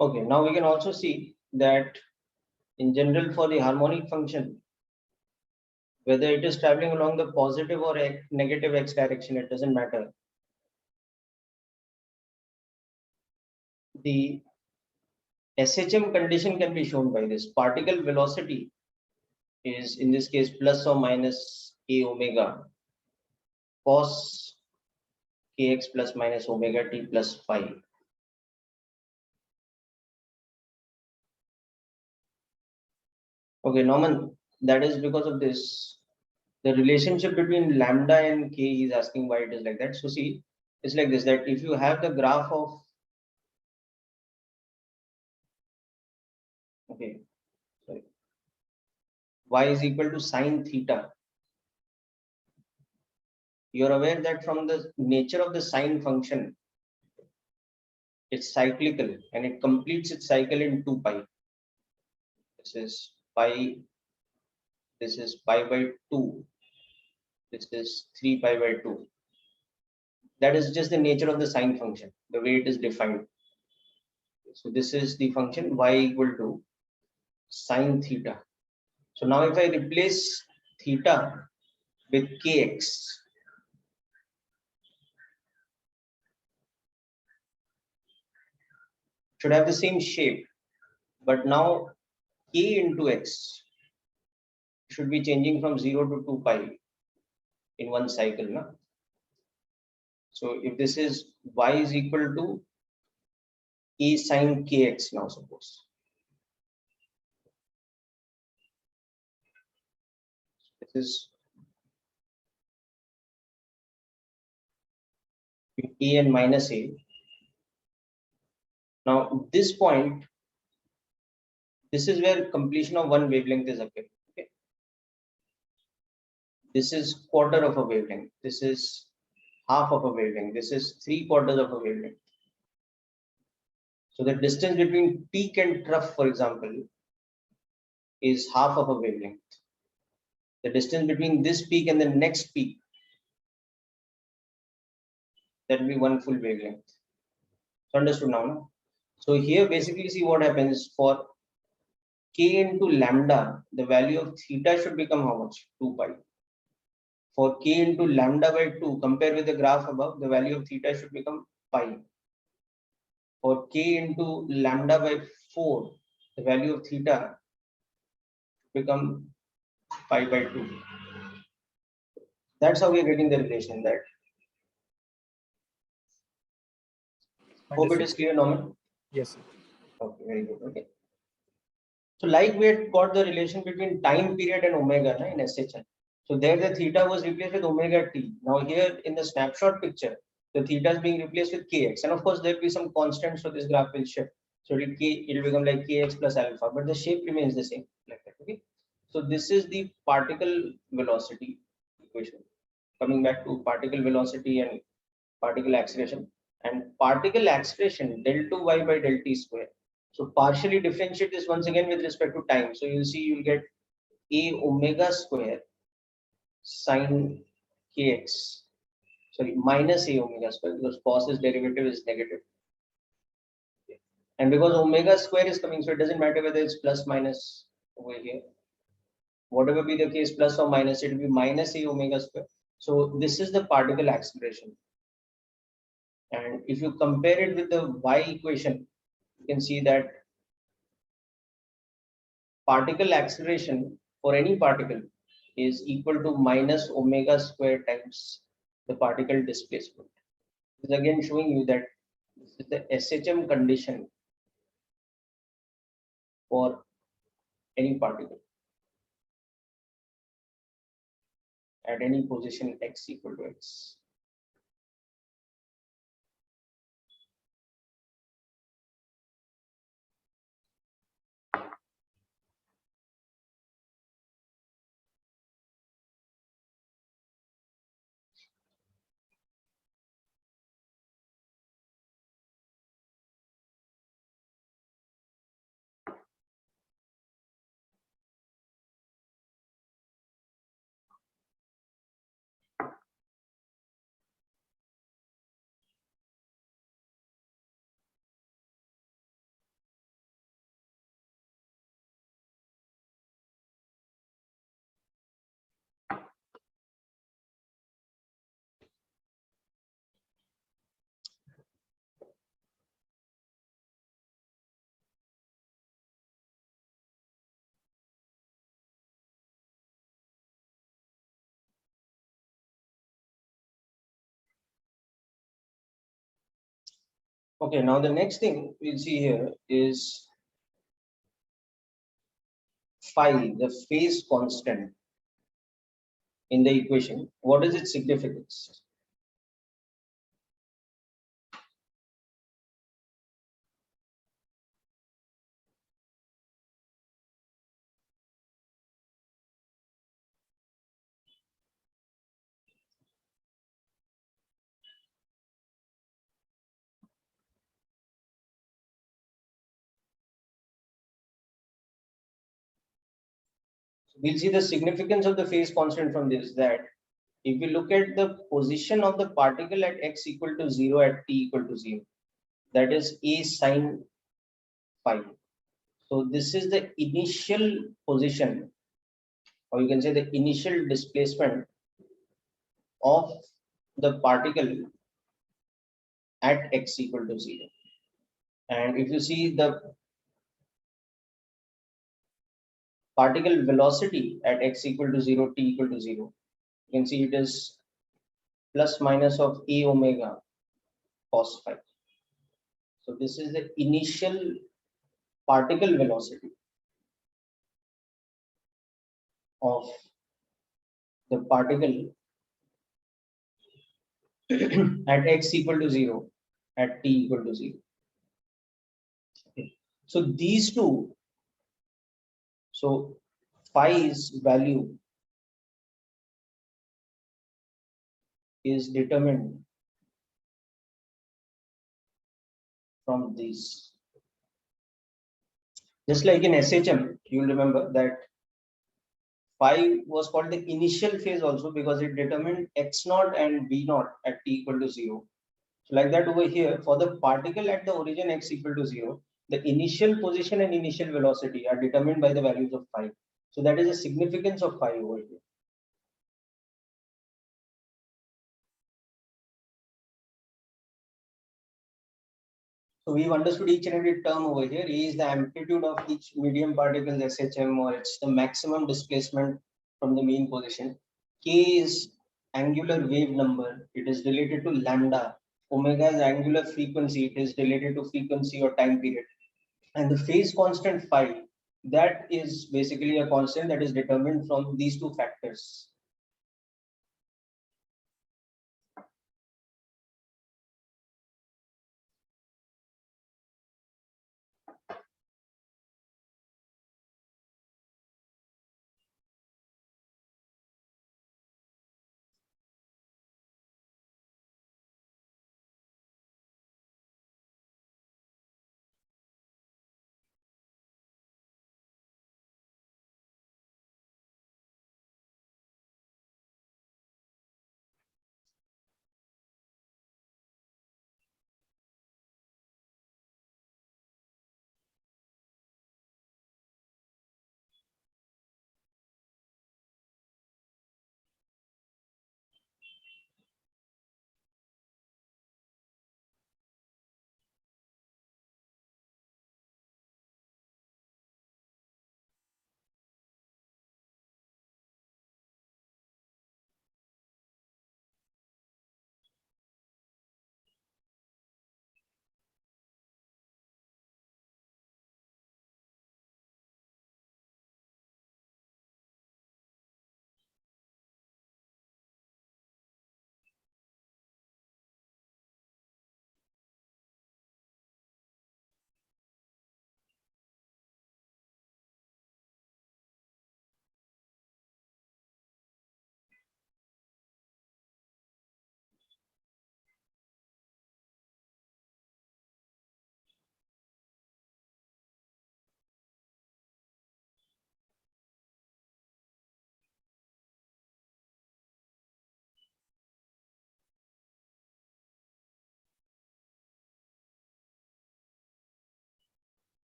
Okay, now we can also see that in general for the harmonic function, whether it is traveling along the positive or negative x direction, it doesn't matter. The SHM condition can be shown by this. Particle velocity is in this case plus or minus a omega cos kx plus minus omega t plus phi. Okay, Norman, that is because of this. The relationship between lambda and k is asking why it is like that. So see, it's like this, that if you have the graph of, okay, sorry, y is equal to sine theta, you're aware that from the nature of the sine function, it's cyclical and it completes its cycle in 2 pi. This is pi, this is pi by 2, this is 3 pi by 2. That is just the nature of the sine function, the way it is defined. So this is the function y equal to sine theta. So now if I replace theta with kx, should have the same shape, but now k into x should be changing from 0 to 2 pi in one cycle. Na? So if this is y is equal to a sine kx now, suppose. This is a and minus a. Now this point, this is where completion of one wavelength is occurring. Okay? This is quarter of a wavelength. This is half of a wavelength. This is 3/4 of a wavelength. So the distance between peak and trough, for example, is half of a wavelength. The distance between this peak and the next peak, that will be one full wavelength. So understood now, no? So here basically see what happens for k into lambda, the value of theta should become how much? 2 pi. For k into lambda by 2, compare with the graph above, the value of theta should become pi. For k into lambda by 4, the value of theta become pi by 2. That's how we are getting the relation. That hope it Understood. is clear, Norman. Yes, sir. Okay, very good. Okay. So like we had got the relation between time period and omega na, in SHN. So there the theta was replaced with omega t. Now here in the snapshot picture, the theta is being replaced with kx. And of course there will be some constants, so this graph will shift. So it will become like kx plus alpha, but the shape remains the same. Like that. Okay. So this is the particle velocity equation. Coming back to particle velocity and particle acceleration. And particle acceleration del 2y by del t square. So partially differentiate this once again with respect to time. So you'll see you'll get a omega square sine kx. Sorry, minus a omega square, because cos's derivative is negative. And because omega square is coming, so it doesn't matter whether it's plus minus over here. Whatever be the case, plus or minus, it will be minus a omega square. So this is the particle acceleration. And if you compare it with the y equation, you can see that particle acceleration for any particle is equal to minus omega square times the particle displacement. This is again showing you that this is the SHM condition for any particle at any position x equal to x. Okay, now the next thing we'll see here is phi, the phase constant in the equation. What is its significance? We'll see the significance of the phase constant from this, that if we look at the position of the particle at x equal to 0 at t equal to 0, that is a sine phi. So this is the initial position, or you can say the initial displacement of the particle at x equal to 0. And if you see the particle velocity at x equal to 0, t equal to 0, you can see it is plus minus of a omega cos phi. So this is the initial particle velocity of the particle at x equal to 0 at t equal to 0. Okay. So these two, so phi's value is determined from these. Just like in SHM, you'll remember that phi was called the initial phase also because it determined x naught and v naught at t equal to 0. So like that over here, for the particle at the origin x equal to 0, the initial position and initial velocity are determined by the values of phi. So that is the significance of phi over here. So we've understood each and every term over here. A is the amplitude of each medium particle SHM, or it's the maximum displacement from the mean position. K is angular wave number. It is related to lambda. Omega is angular frequency. It is related to frequency or time period. And the phase constant phi, that is basically a constant that is determined from these two factors.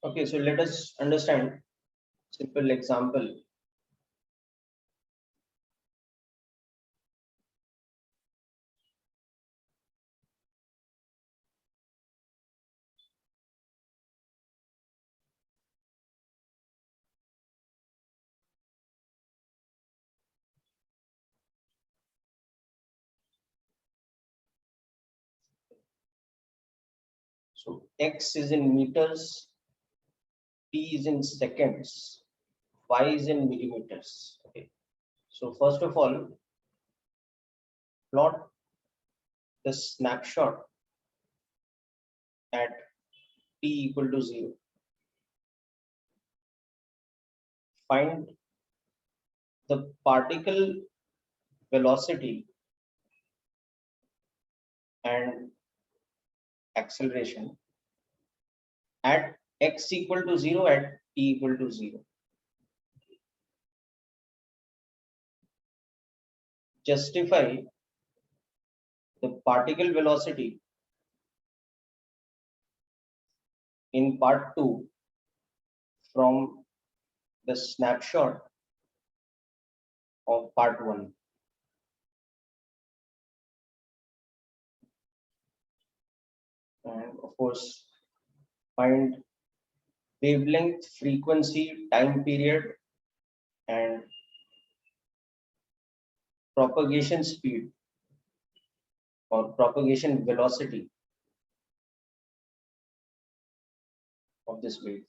Okay, so let us understand simple example. So X is in meters, T is in seconds, Y is in millimeters. Okay. So first of all, plot the snapshot at T equal to 0. Find the particle velocity and acceleration at X equal to 0 at T equal to 0. Justify the particle velocity in part 2 from the snapshot of part 1. And of course, find wavelength, frequency, time period, and propagation speed or propagation velocity of this wave.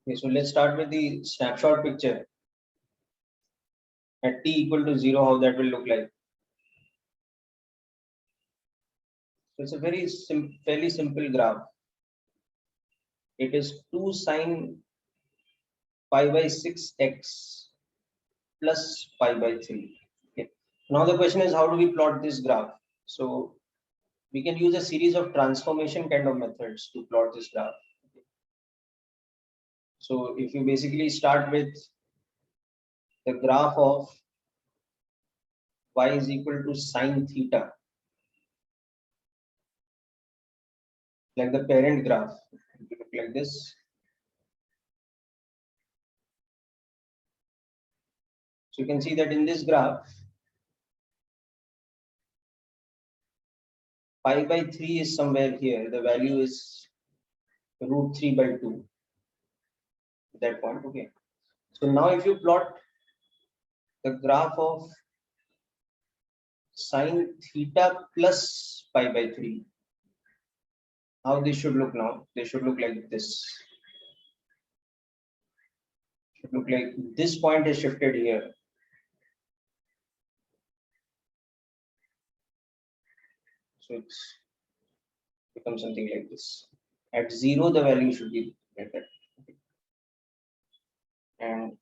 Okay, so let's start with the snapshot picture. at t equal to 0, how that will look like. So it's a very fairly simple graph. It is 2 sine pi by 6x plus pi by 3. Okay. Now the question is, how do we plot this graph? So we can use a series of transformation kind of methods to plot this graph. So if you basically start with the graph of y is equal to sine theta, like the parent graph, it will look like this. So you can see that in this graph, pi by 3 is somewhere here. The value is root 3 by 2 at that point. Okay. So now if you plot the graph of sine theta plus pi by 3, how this should look now? They should look like this. Should look like this point is shifted here. So it's becomes something like this. At 0, the value should be like that. And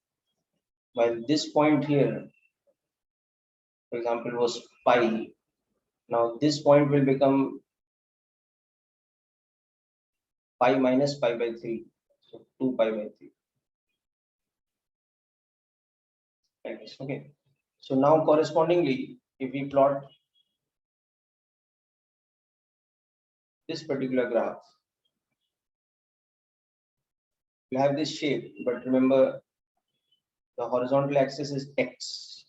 while this point here, for example, was pi, now this point will become pi minus pi by 3. So 2 pi by 3. Like this. Okay. So now correspondingly, if we plot this particular graph, we have this shape, but remember the horizontal axis is x.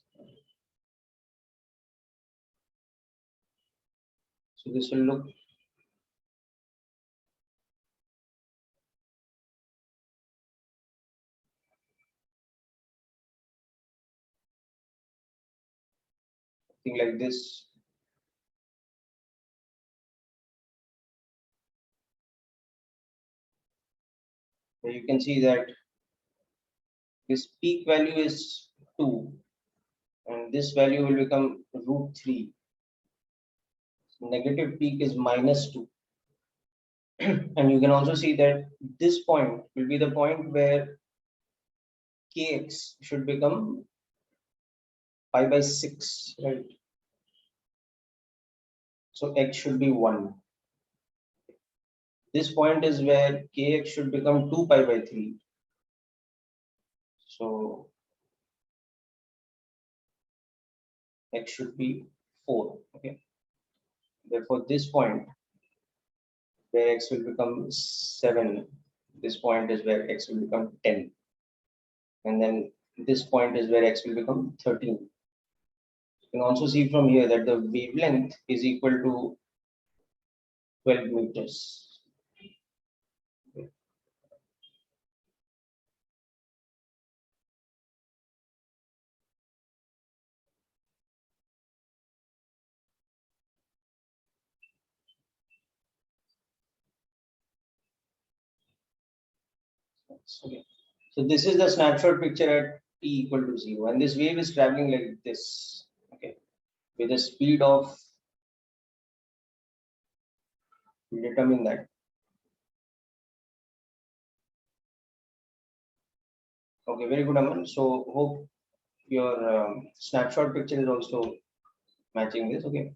So this will look something like this. So you can see that this peak value is 2 and this value will become root 3. So negative peak is minus 2. And you can also see that this point will be the point where kx should become pi by 6, right? So x should be 1. This point is where kx should become 2 pi by 3. So x should be 4. Okay. Therefore, this point where x will become 7, this point is where x will become 10. And then this point is where x will become 13. You can also see from here that the wavelength is equal to 12 meters. Okay. Okay. So this is the snapshot picture at t equal to 0, and this wave is traveling like this, okay, with a speed of, determine that. Okay, very good, Aman. So hope your snapshot picture is also matching this. Okay.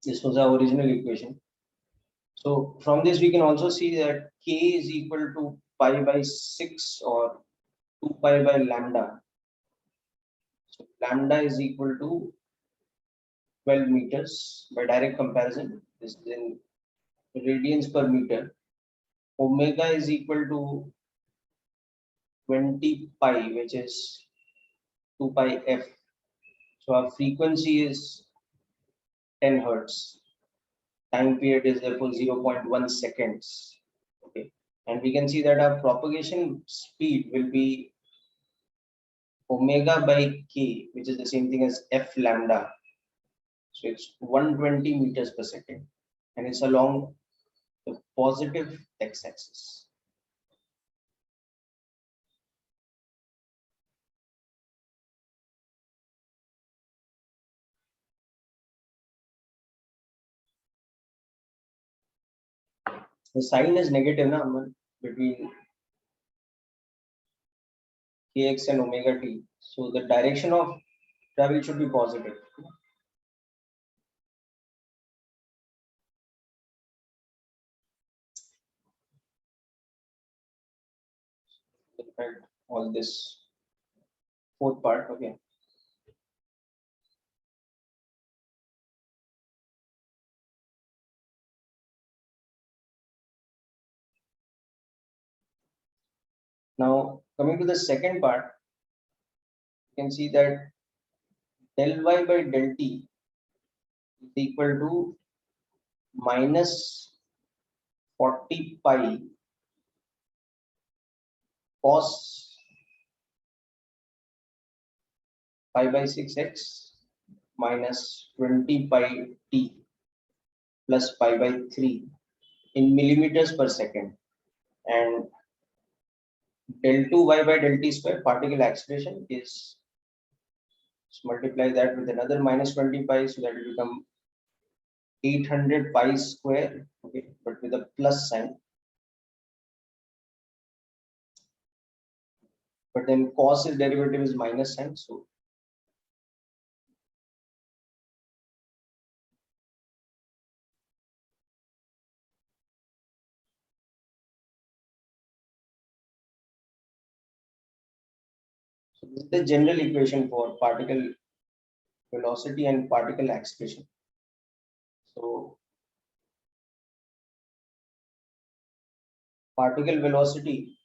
This was our original equation. So from this we can also see that k is equal to pi by 6 or 2 pi by lambda. So lambda is equal to 12 meters by direct comparison. This is in radians per meter. Omega is equal to 20 pi, which is 2 pi f. So our frequency is 10 hertz. Time period is therefore 0.1 seconds. Okay. And we can see that our propagation speed will be omega by k, which is the same thing as f lambda. So it's 120 meters per second, and it's along the positive x-axis. The sign is negative now between kx and omega t. So the direction of travel should be positive. In fact, all this fourth part, okay. Now coming to the second part, you can see that del y by del t is equal to minus 40 pi cos pi by 6x minus 20 pi t plus pi by 3 in millimeters per second. And del 2y by del t square particle acceleration is, multiply that with another minus 20 pi, so that will become 800 pi square, okay, but with a plus sign. But then cos is derivative is minus sign, so this is the general equation for particle velocity and particle acceleration. So particle velocity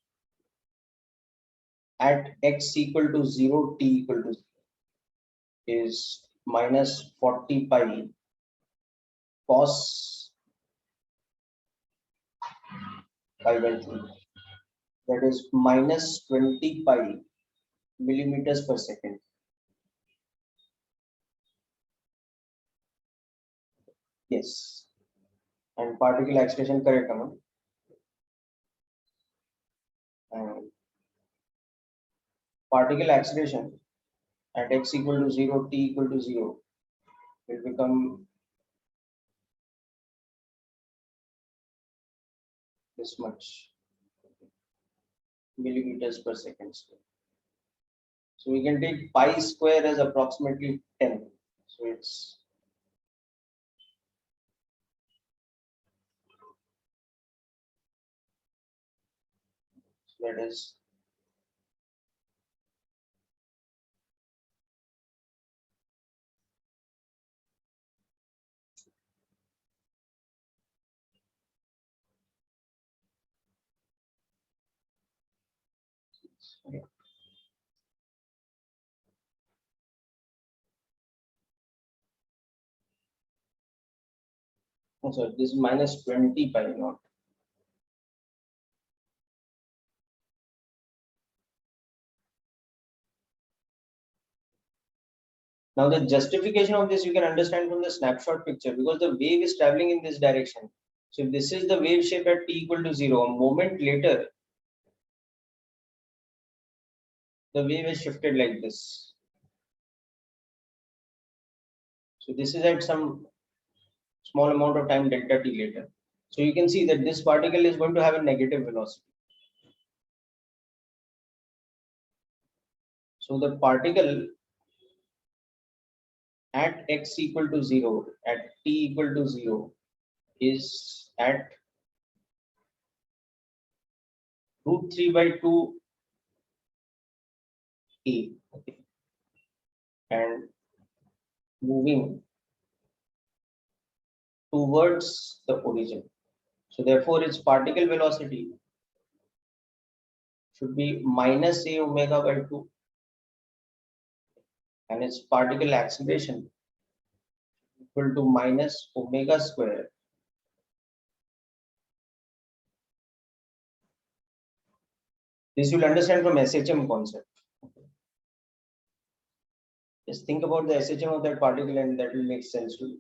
at x equal to 0, t equal to 0 is minus 40 pi cos pi by 3. That is minus 20 pi millimeters per second. Yes. And particle acceleration correct, no? And particle acceleration at x equal to 0, t equal to 0 will become this much millimeters per second square. So we can take pi square as approximately 10. So it's that is okay. Oh, sorry, this is minus 20 pi, not. Now the justification of this you can understand from the snapshot picture, because the wave is traveling in this direction. So if this is the wave shape at t equal to 0, a moment later, the wave is shifted like this. So this is at some small amount of time delta t later. So you can see that this particle is going to have a negative velocity. So the particle at x equal to 0, at t equal to 0 is at root 3 by 2 a, okay, and moving towards the origin. So therefore its particle velocity should be minus a omega by 2, and its particle acceleration equal to minus omega square This you'll understand from SHM concept. Just think about the SHM of that particle and that will make sense to you.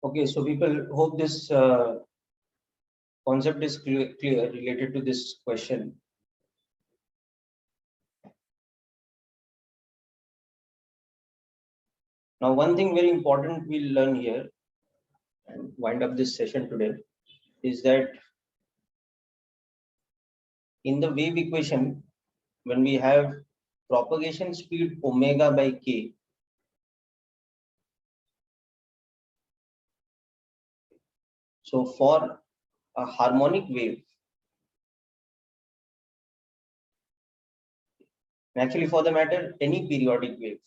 Okay, so people hope this concept is clear related to this question. Now, one thing very important we'll learn here and wind up this session today is that in the wave equation, when we have propagation speed omega by k. So for a harmonic wave, actually for the matter, any periodic wave,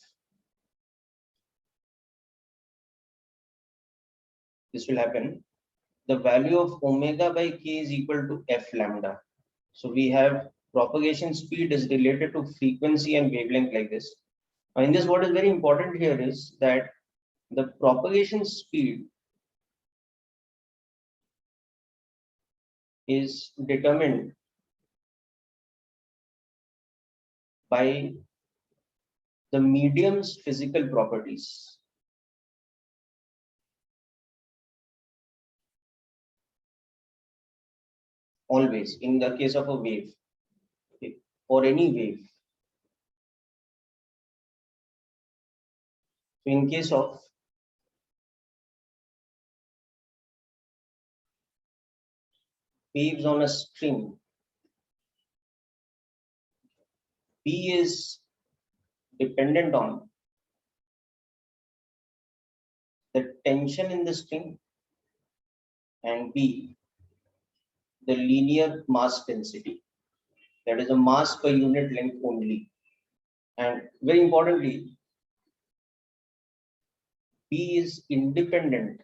this will happen. The value of omega by k is equal to f lambda. So we have propagation speed is related to frequency and wavelength like this. In this, what is very important here is that the propagation speed is determined by the medium's physical properties. Always, in the case of a wave, okay, or any wave. So in case of waves on a string, P is dependent on the tension in the string and B, the linear mass density. That is a mass per unit length only. And very importantly, B is independent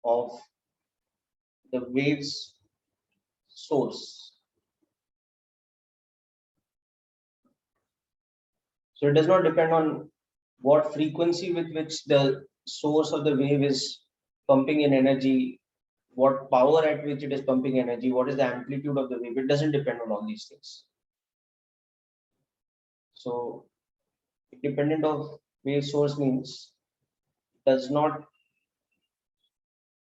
of the wave's source. So it does not depend on what frequency with which the source of the wave is pumping in energy, what power at which it is pumping energy, what is the amplitude of the wave. It doesn't depend on all these things. So independent of wave source means does not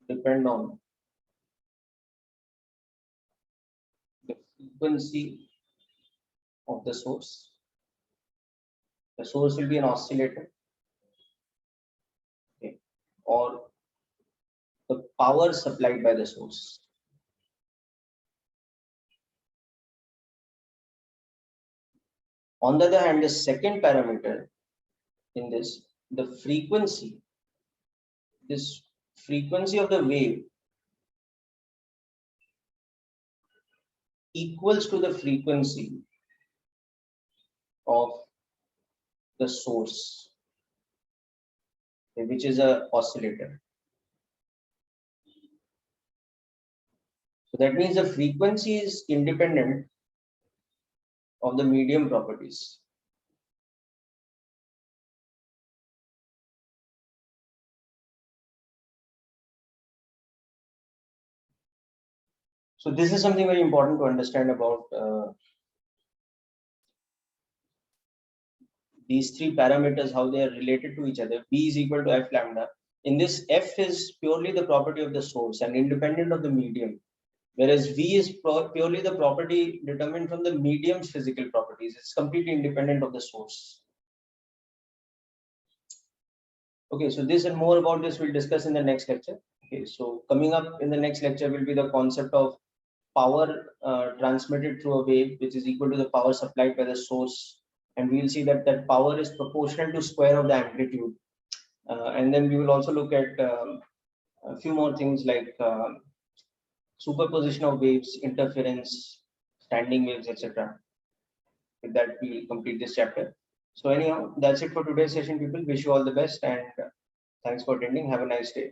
depend on the frequency of the source. The source will be an oscillator, okay, or the power supplied by the source. On the other hand, the second parameter in this, the frequency, this frequency of the wave equals to the frequency of the source, which is a oscillator. So that means the frequency is independent of the medium properties. So this is something very important to understand about these three parameters, how they are related to each other. B is equal to f lambda. In this, f is purely the property of the source and independent of the medium, whereas V is purely the property determined from the medium's physical properties. It's completely independent of the source. Okay, so this and more about this we'll discuss in the next lecture. Okay, so coming up in the next lecture will be the concept of power transmitted through a wave, which is equal to the power supplied by the source, and we will see that that power is proportional to square of the amplitude. And then we will also look at a few more things like superposition of waves, interference, standing waves, etc. With that, we will complete this chapter. So anyhow, that's it for today's session, people. Wish you all the best and thanks for attending. Have a nice day.